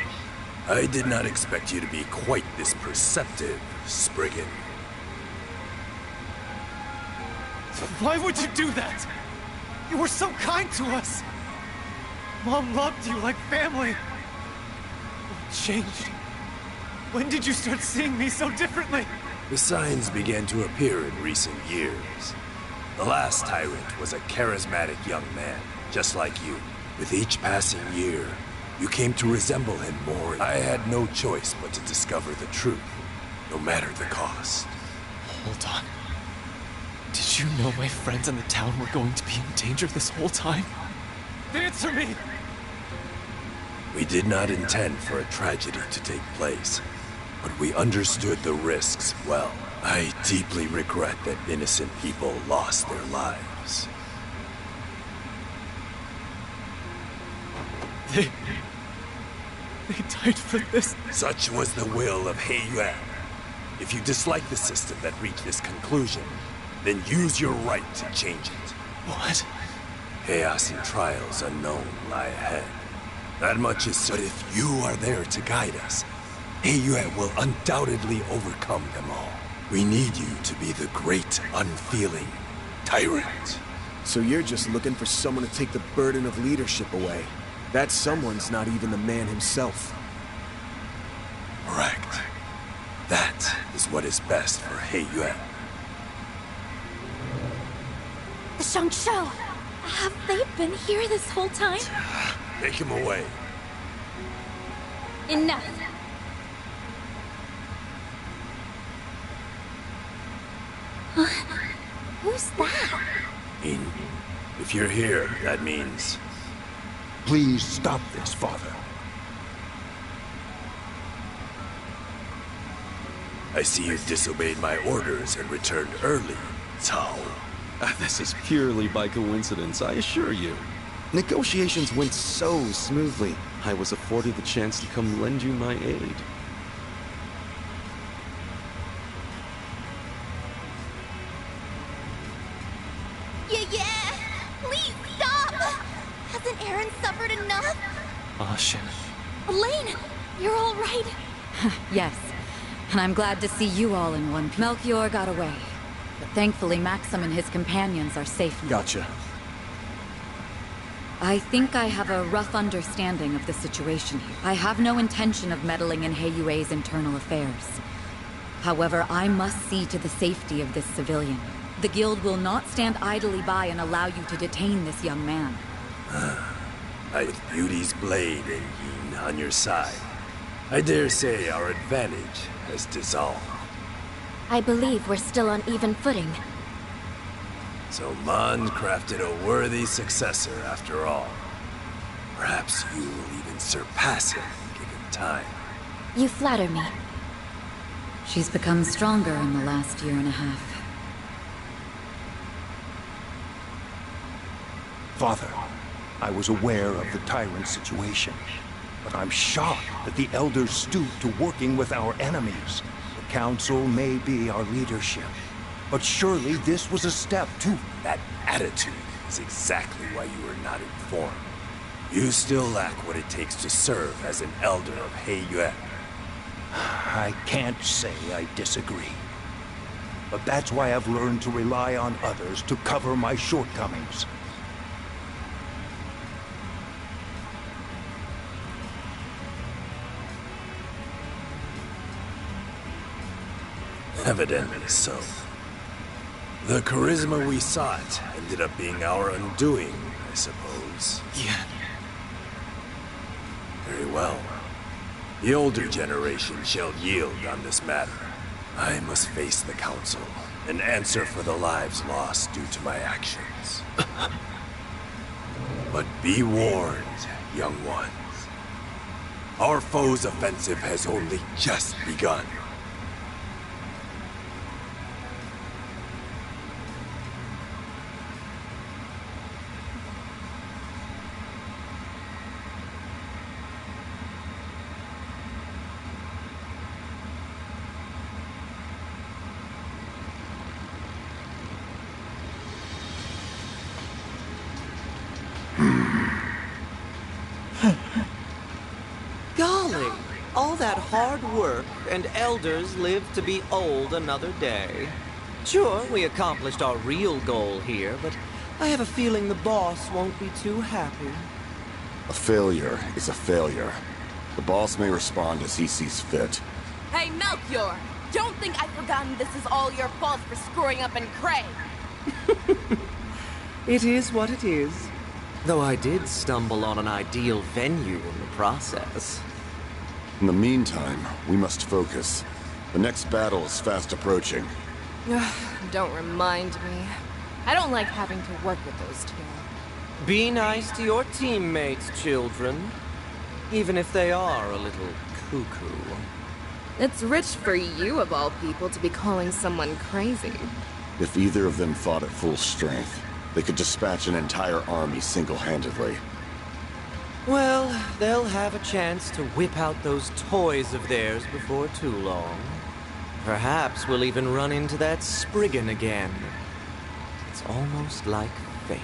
I did not expect you to be quite this perceptive, Spriggan. Why would you do that? You were so kind to us. Mom loved you like family. What changed? When did you start seeing me so differently? The signs began to appear in recent years. The last tyrant was a charismatic young man, just like you. With each passing year, you came to resemble him more. I had no choice but to discover the truth, no matter the cost. Hold on. Did you know my friends in the town were going to be in danger this whole time? Answer me! We did not intend for a tragedy to take place, but we understood the risks well. I deeply regret that innocent people lost their lives. They died for this. Such was the will of Heiyue. If you dislike the system that reached this conclusion, then use your right to change it. What? Chaos and trials unknown lie ahead. That much is certain. But if you are there to guide us, Heiyue will undoubtedly overcome them all. We need you to be the great, unfeeling tyrant. So you're just looking for someone to take the burden of leadership away. That someone's not even the man himself. Correct. That is what is best for Heiyue. The Shangshou! Have they been here this whole time? Take him away. Enough. Who's that? If you're here, that means... Please stop this, Father. I see you disobeyed my orders and returned early, Cao. This is purely by coincidence, I assure you. Negotiations went so smoothly, I was afforded the chance to come lend you my aid. Yeah! Please stop! Hasn't Aaron suffered enough? Ashen. Elaine, you're all right. Yes, and I'm glad to see you all in one piece. Melchior got away, but thankfully Maxim and his companions are safe now. Gotcha. I think I have a rough understanding of the situation here. I have no intention of meddling in Heiyue's internal affairs. However, I must see to the safety of this civilian. The Guild will not stand idly by and allow you to detain this young man. With Beauty's blade and Yin on your side, I dare say our advantage has dissolved. I believe we're still on even footing. So Mon crafted a worthy successor after all. Perhaps you will even surpass him, given time. You flatter me. She's become stronger in the last year and a half. Father, I was aware of the tyrant situation, but I'm shocked that the elders stooped to working with our enemies. The council may be our leadership, but surely this was a step too... That attitude is exactly why you were not informed. You still lack what it takes to serve as an elder of Heiyue. I can't say I disagree. But that's why I've learned to rely on others to cover my shortcomings. Evidently so. The charisma we sought ended up being our undoing, I suppose. Yeah. Very well. The older generation shall yield on this matter. I must face the council and answer for the lives lost due to my actions. But be warned, young ones. Our foe's offensive has only just begun. Golly, all that hard work, and elders live to be old another day. Sure, we accomplished our real goal here, but I have a feeling the boss won't be too happy. A failure is a failure. The boss may respond as he sees fit. Hey, Melchior! Don't think I've forgotten this is all your fault for screwing up in Cray! It is what it is. Though I did stumble on an ideal venue in the process. In the meantime, we must focus. The next battle is fast approaching. Don't remind me. I don't like having to work with those two. Be nice to your teammates, children. Even if they are a little cuckoo. It's rich for you, of all people, to be calling someone crazy. If either of them fought at full strength, they could dispatch an entire army single-handedly. Well, they'll have a chance to whip out those toys of theirs before too long. Perhaps we'll even run into that Spriggan again. It's almost like fate.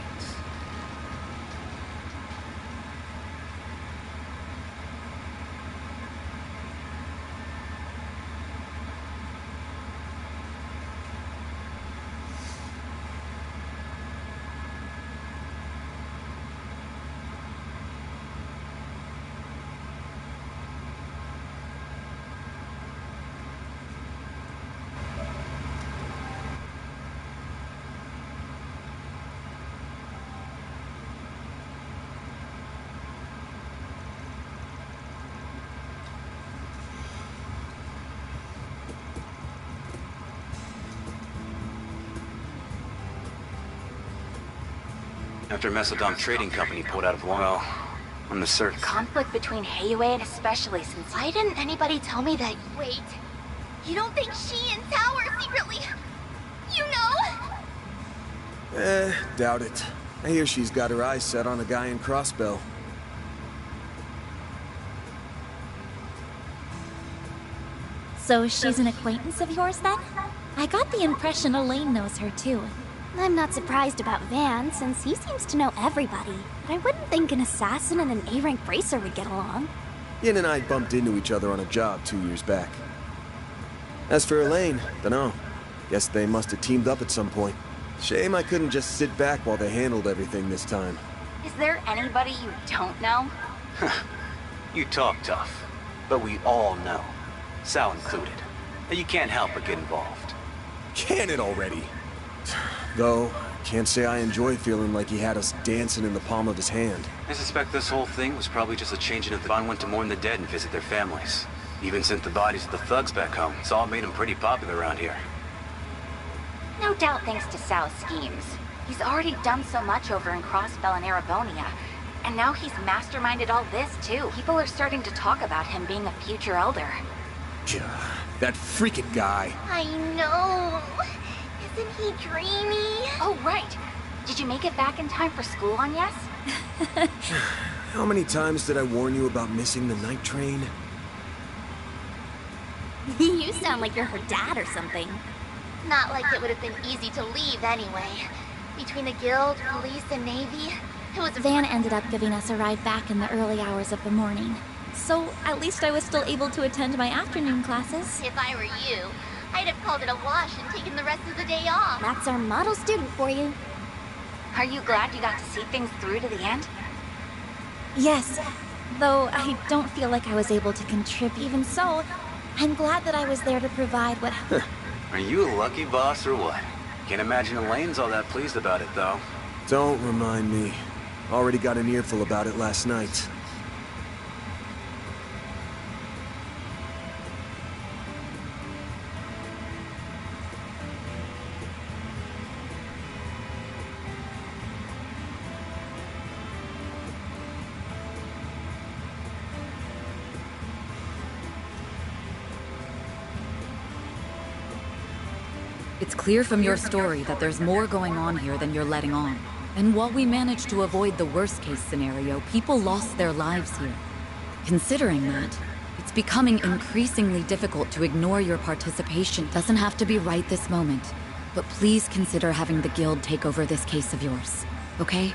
After Mesodom Trading Company pulled out of Long, on the search. Conflict between Heiyue and especially since... Why didn't anybody tell me that... Wait, you don't think she and Tao are secretly... You know? Doubt it. I hear she's got her eyes set on a guy in Crossbow. So she's an acquaintance of yours then? I got the impression Elaine knows her too. I'm not surprised about Van, since he seems to know everybody. But I wouldn't think an assassin and an A-rank racer would get along. Yin and I bumped into each other on a job 2 years back. As for Elaine, dunno. Guess they must have teamed up at some point. Shame I couldn't just sit back while they handled everything this time. Is there anybody you don't know? You talk tough, but we all know. Sal included. And you can't help but get involved. Can it already? Though, can't say I enjoy feeling like he had us dancing in the palm of his hand. I suspect this whole thing was probably just a changing of the Vaughn went to mourn the dead and visit their families. Even sent the bodies of the thugs back home. It's all made him pretty popular around here. No doubt thanks to Sal's schemes. He's already done so much over in Crossbell and Erebonia. And now he's masterminded all this, too. People are starting to talk about him being a future elder. That freaking guy. I know. Isn't he dreamy? Oh, right. Did you make it back in time for school on Yes? How many times did I warn you about missing the night train? You sound like you're her dad or something. Not like it would have been easy to leave anyway. Between the guild, police, and navy, it was Van ended up giving us a ride back in the early hours of the morning. So at least I was still able to attend my afternoon classes. If I were you, I'd have called it a wash and taken the rest of the day off. That's our model student for you. Are you glad you got to see things through to the end? Yes, though I don't feel like I was able to contribute. Even so, I'm glad that I was there to provide what... Are you a lucky boss or what? Can't imagine Elaine's all that pleased about it, though. Don't remind me. Already got an earful about it last night. It's clear from your story that there's more going on here than you're letting on. And while we managed to avoid the worst-case scenario, people lost their lives here. Considering that, it's becoming increasingly difficult to ignore your participation. Doesn't have to be right this moment, but please consider having the Guild take over this case of yours, okay?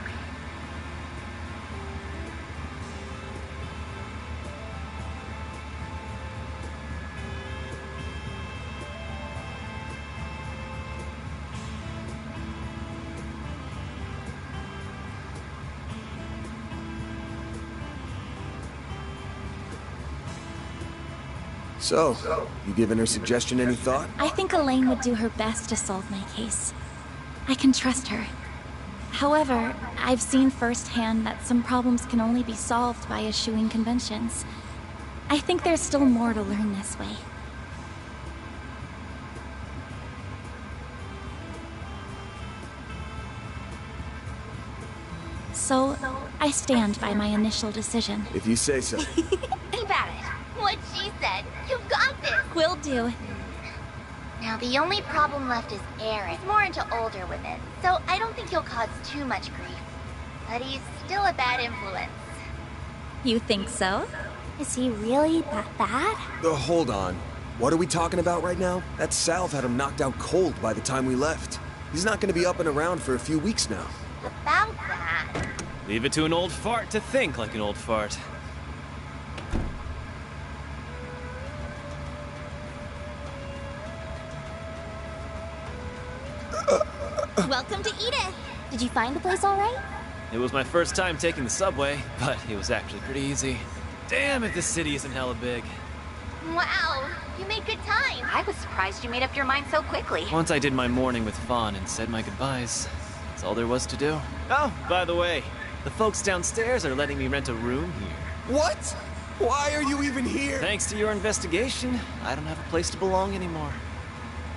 So, you giving her suggestion any thought? I think Elaine would do her best to solve my case. I can trust her. However, I've seen firsthand that some problems can only be solved by eschewing conventions. I think there's still more to learn this way. So, I stand by my initial decision. If you say so. Keep at it. What she said. You've got this. Will do. Now, the only problem left is Aaron. He's more into older women, so I don't think he'll cause too much grief. But he's still a bad influence. You think so? Is he really that bad? Hold on. What are we talking about right now? That salve had him knocked out cold by the time we left. He's not going to be up and around for a few weeks now. About that... Leave it to an old fart to think like an old fart. Welcome to Edith! Did you find the place all right? It was my first time taking the subway, but it was actually pretty easy. Damn it, this city isn't hella big. Wow, you made good time. I was surprised you made up your mind so quickly. Once I did my morning with Fawn and said my goodbyes, that's all there was to do. Oh, by the way, the folks downstairs are letting me rent a room here. What? Why are you even here? Thanks to your investigation, I don't have a place to belong anymore.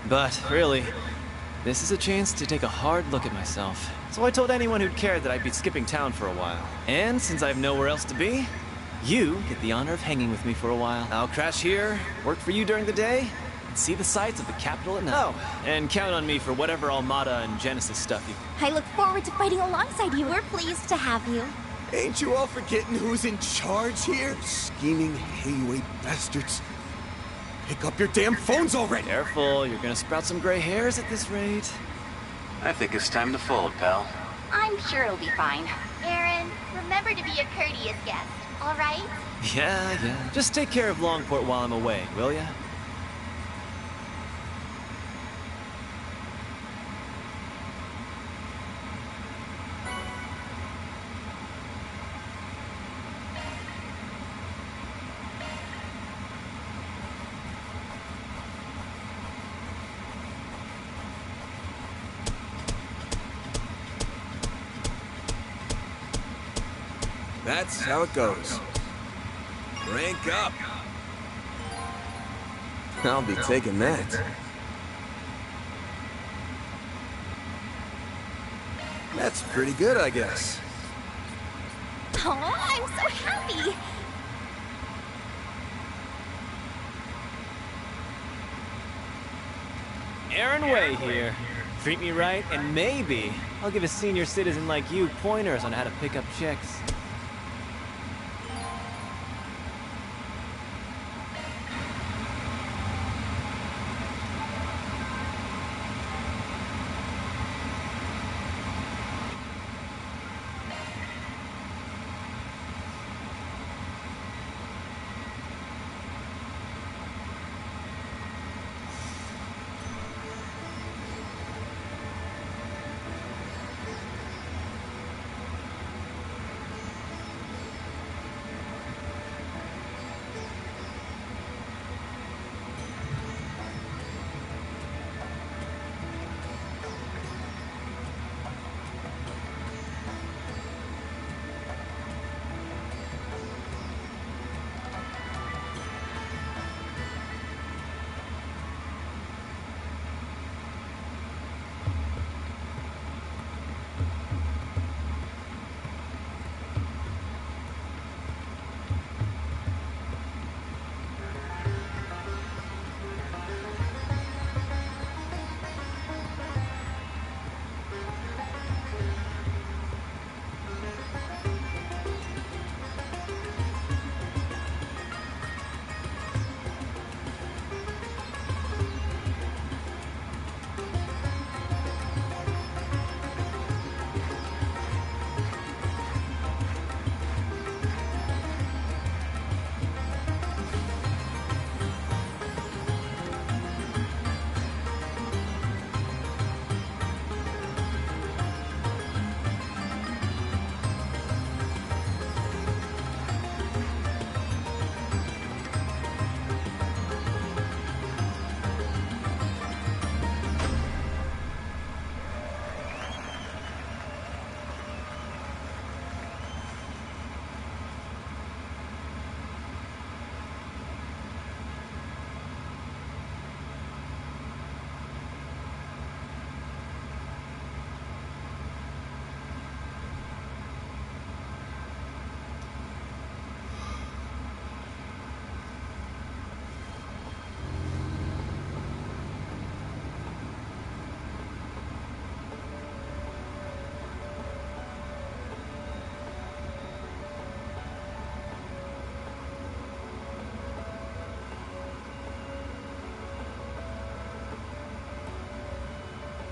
But really, this is a chance to take a hard look at myself. So I told anyone who'd cared that I'd be skipping town for a while. And since I have nowhere else to be, you get the honor of hanging with me for a while. I'll crash here, work for you during the day, and see the sights of the capital at night. Oh, and count on me for whatever Armada and Genesis stuff you... I look forward to fighting alongside you. We're pleased to have you. Ain't you all forgetting who's in charge here? Scheming, hay-weight bastards. Pick up your damn phones already! Careful, you're gonna sprout some gray hairs at this rate. I think it's time to fold, pal. I'm sure it'll be fine. Aaron, remember to be a courteous guest, all right? Yeah. Just take care of Longport while I'm away, will ya? That's how it goes. Rank up. I'll be taking that. That's pretty good, I guess. Oh, I'm so happy! Aaron Way here. Treat me right, and maybe I'll give a senior citizen like you pointers on how to pick up chicks.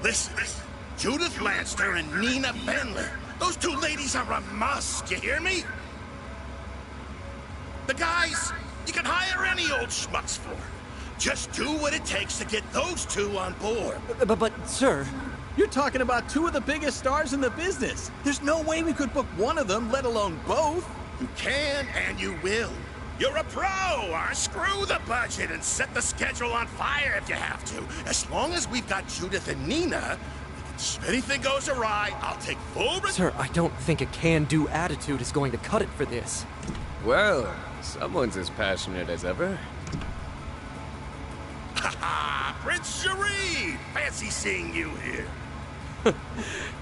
Listen, Judith Lanster and Nina Bentley. Those two ladies are a must, you hear me? The guys, you can hire any old schmucks for. Just do what it takes to get those two on board. But sir... You're talking about two of the biggest stars in the business. There's no way we could book one of them, let alone both. You can and you will. You're a pro, or screw the budget and set the schedule on fire if you have to. As long as we've got Judith and Nina, if anything goes awry, I'll take full Sir, I don't think a can-do attitude is going to cut it for this. Well, someone's as passionate as ever. Ha-ha! Prince Sharif! Fancy seeing you here.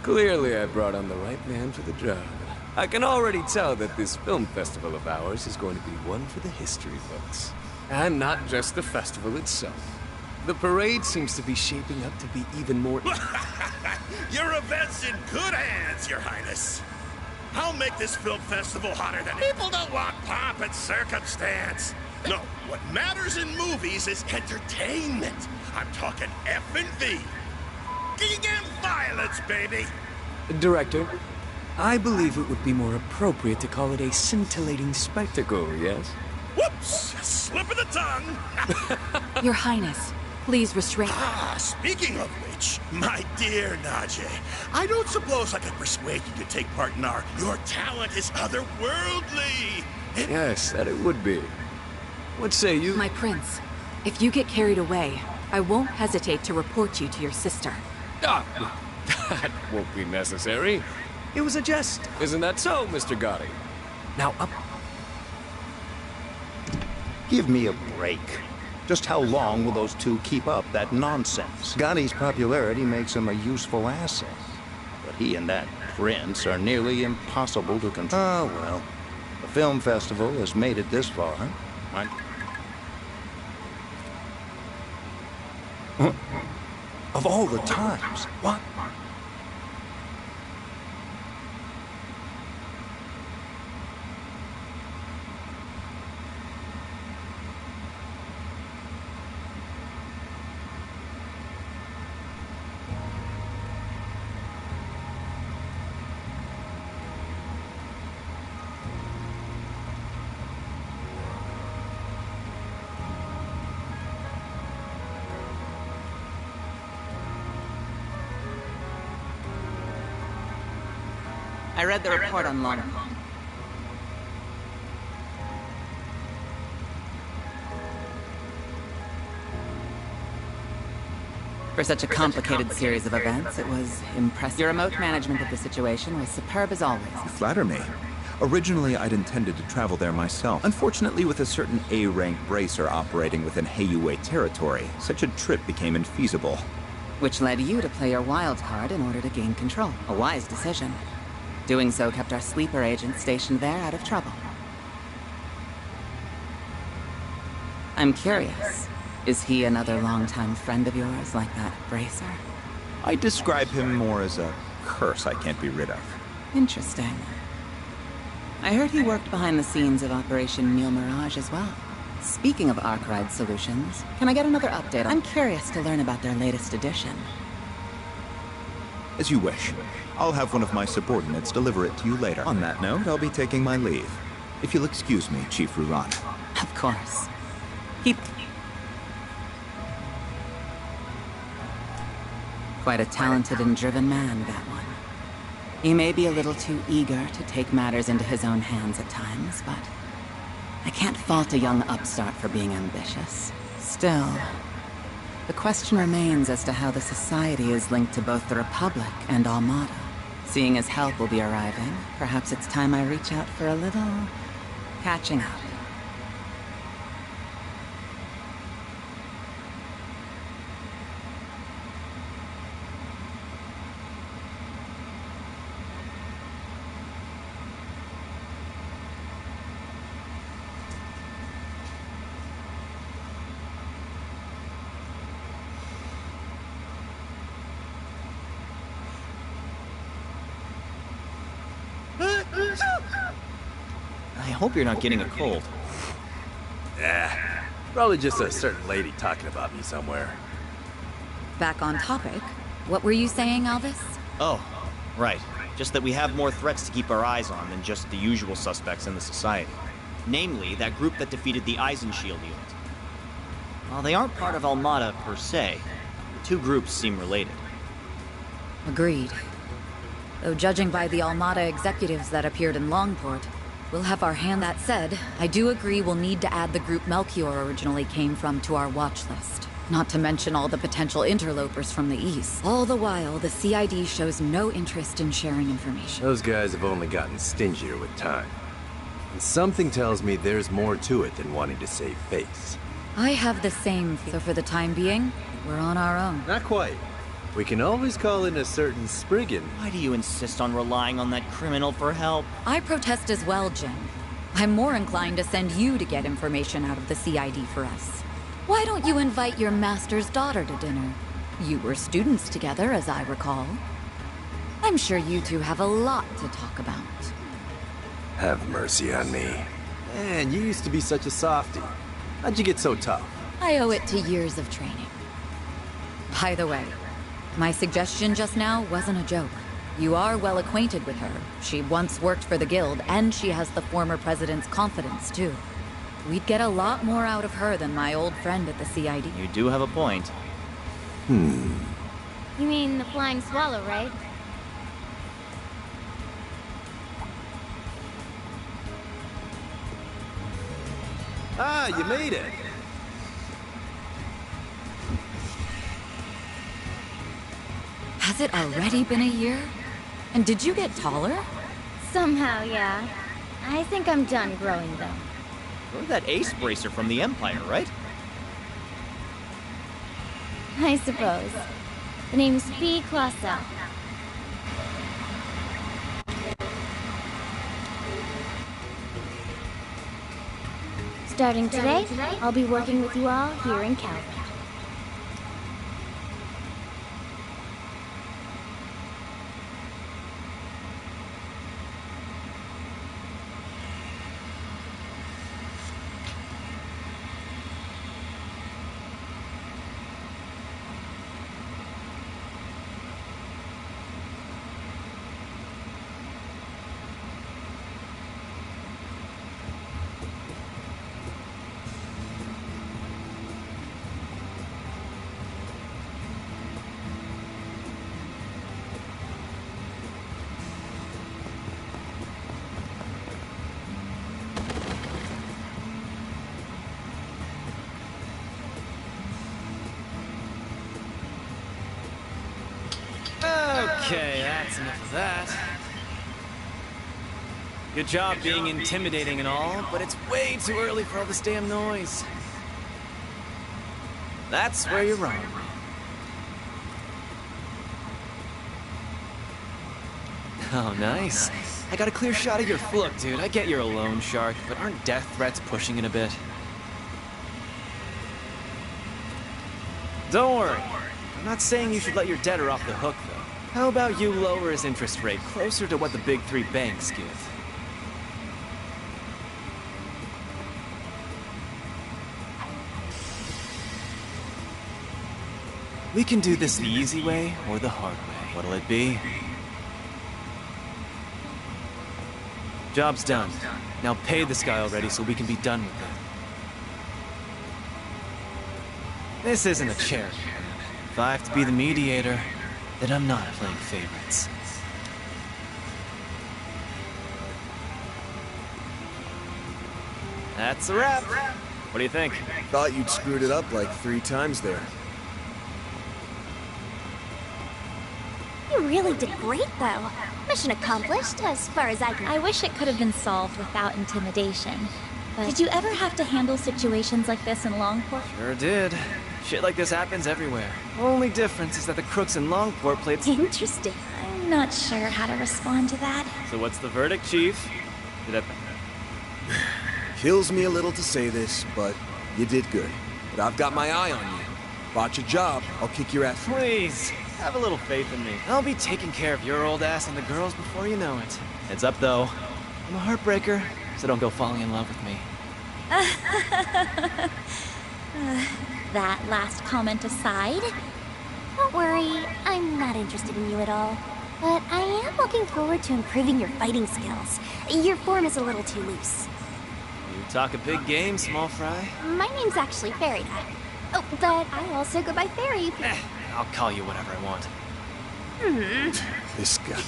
Clearly I brought on the right man for the job. I can already tell that this film festival of ours is going to be one for the history books. And not just the festival itself. The parade seems to be shaping up to be even more... Your event's in good hands, Your Highness. I'll make this film festival hotter than... People don't want pomp and circumstance. No, what matters in movies is entertainment. I'm talking F&V. F***ing and violence, baby! Director, I believe it would be more appropriate to call it a scintillating spectacle, yes? Whoops! A slip of the tongue! Your Highness, please restrain... Speaking of which, my dear Najee, I don't suppose I could persuade you to take part in our Your Talent is Otherworldly! Yes, that it would be. What say you? My prince, if you get carried away, I won't hesitate to report you to your sister. That won't be necessary. It was a jest. Isn't that so, Mr. Gotti? Now up. Give me a break. Just how long will those two keep up that nonsense? Gani's popularity makes him a useful asset. But he and that prince are nearly impossible to control. Oh, well. The film festival has made it this far. Of all the times, what? I read the report on Longport. For such a complicated series of events, it was impressive. Your remote management of the situation was superb as always. You flatter me. Originally, I'd intended to travel there myself. Unfortunately, with a certain A-rank bracer operating within Heiyue territory, such a trip became infeasible. Which led you to play your wild card in order to gain control. A wise decision. Doing so kept our sleeper agent stationed there out of trouble. I'm curious. Is he another longtime friend of yours like that bracer? I describe him more as a curse I can't be rid of. Interesting. I heard he worked behind the scenes of Operation Neil Mirage as well. Speaking of Arc Ride Solutions, can I get another update? I'm curious to learn about their latest edition. As you wish. I'll have one of my subordinates deliver it to you later. On that note, I'll be taking my leave. If you'll excuse me, Chief Ruran. Of course. Keep... Quite a talented and driven man, that one. He may be a little too eager to take matters into his own hands at times, but I can't fault a young upstart for being ambitious. Still, the question remains as to how the Society is linked to both the Republic and Armada. Seeing as help will be arriving, perhaps it's time I reach out for a little catching up. I hope you're not getting a cold. Probably just a certain lady talking about me somewhere. Back on topic, what were you saying, Alvis? Oh, right. Just that we have more threats to keep our eyes on than just the usual suspects in the Society. Namely, that group that defeated the Eisenshield unit. While they aren't part of Armada per se, the two groups seem related. Agreed. Though judging by the Armada executives that appeared in Longport, we'll have our hand. That said, I do agree we'll need to add the group Melchior originally came from to our watch list. Not to mention all the potential interlopers from the east. All the while, the CID shows no interest in sharing information. Those guys have only gotten stingier with time. And something tells me there's more to it than wanting to save face. I have the same, so for the time being, we're on our own. Not quite. We can always call in a certain Spriggan. Why do you insist on relying on that criminal for help? I protest as well, Jin. I'm more inclined to send you to get information out of the CID for us. Why don't you invite your master's daughter to dinner? You were students together, as I recall. I'm sure you two have a lot to talk about. Have mercy on me. Man, you used to be such a softie. How'd you get so tough? I owe it to years of training. By the way, my suggestion just now wasn't a joke. You are well acquainted with her. She once worked for the Guild, and she has the former president's confidence, too. We'd get a lot more out of her than my old friend at the CID. You do have a point. You mean the Flying Swallow, right? Ah, you made it! Has it already been a year? And did you get taller? Somehow, yeah. I think I'm done growing, though. You're that ace bracer from the Empire, right? I suppose. The name's B. Clausel. Starting today, I'll be working with you all here in Calvin. Okay, that's enough of that. Good job being intimidating and all, but it's way too early for all this damn noise. That's where you're wrong. Oh, nice. I got a clear shot of your... Look, dude, I get you're a loan shark, but aren't death threats pushing it a bit? Don't worry. I'm not saying you should let your debtor off the hook, though. How about you lower his interest rate closer to what the big three banks give? We can do this the easy way or the hard way. What'll it be? Job's done. Now pay this guy already so we can be done with it. This isn't a charity. If I have to be the mediator, then I'm not playing favorites. That's a wrap. What do you think? Thought you'd screwed it up like 3 times there. You really did great, though. Mission accomplished, as far as I can. I wish it could have been solved without intimidation. But did you ever have to handle situations like this in Longport? Sure did. Shit like this happens everywhere. Only difference is that the crooks in Longport played... Interesting. I'm not sure how to respond to that. So what's the verdict, Chief? Did I... Kills me a little to say this, but you did good. But I've got my eye on you. Botch a job, I'll kick your ass. Please, have a little faith in me. I'll be taking care of your old ass and the girls before you know it. Heads up, though. I'm a heartbreaker, so don't go falling in love with me. That last comment aside, don't worry, I'm not interested in you at all. But I am looking forward to improving your fighting skills. Your form is a little too loose. You talk a big game, small fry. My name's actually Farida. Oh, but I also go by Fairy. I'll call you whatever I want. This guy.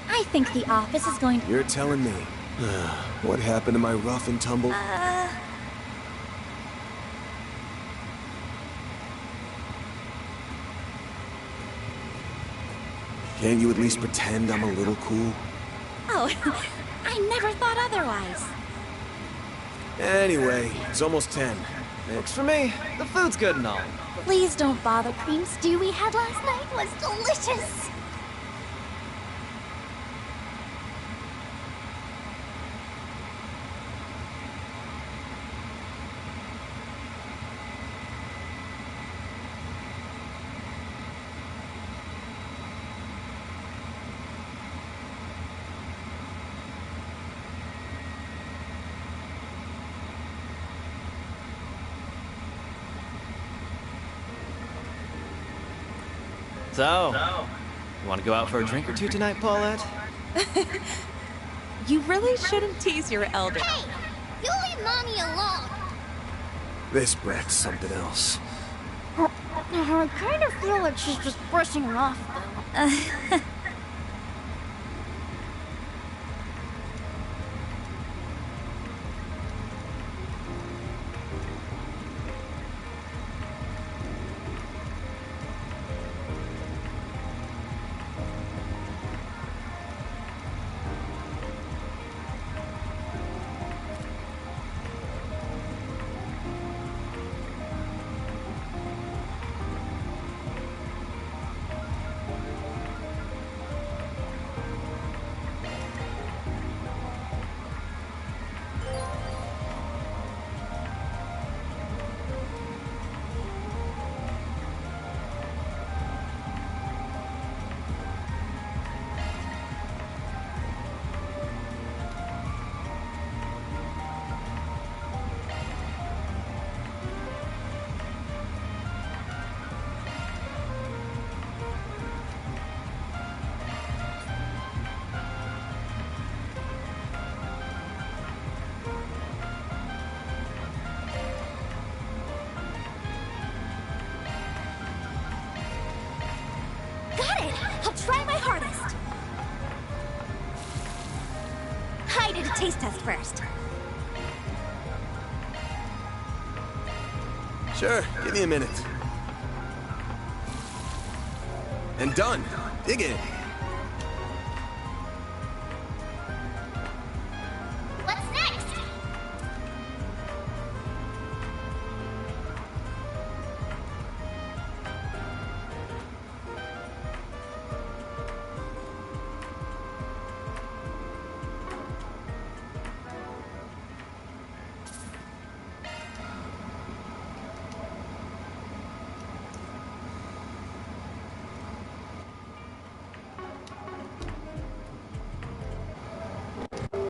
I think the office is going to... You're telling me. What happened to my rough and tumble? Can't you at least pretend I'm a little cool? Oh, I never thought otherwise. Anyway, it's almost 10. Works for me. The food's good and all. Please don't bother. Cream stew we had last night was delicious. So, you want to go out for a drink or two tonight, Paulette? You really shouldn't tease your elder. Hey! You leave Mommy alone! This brat's something else. I kind of feel like she's just brushing her off, though. a taste test first. Sure, give me a minute. And done. Dig in.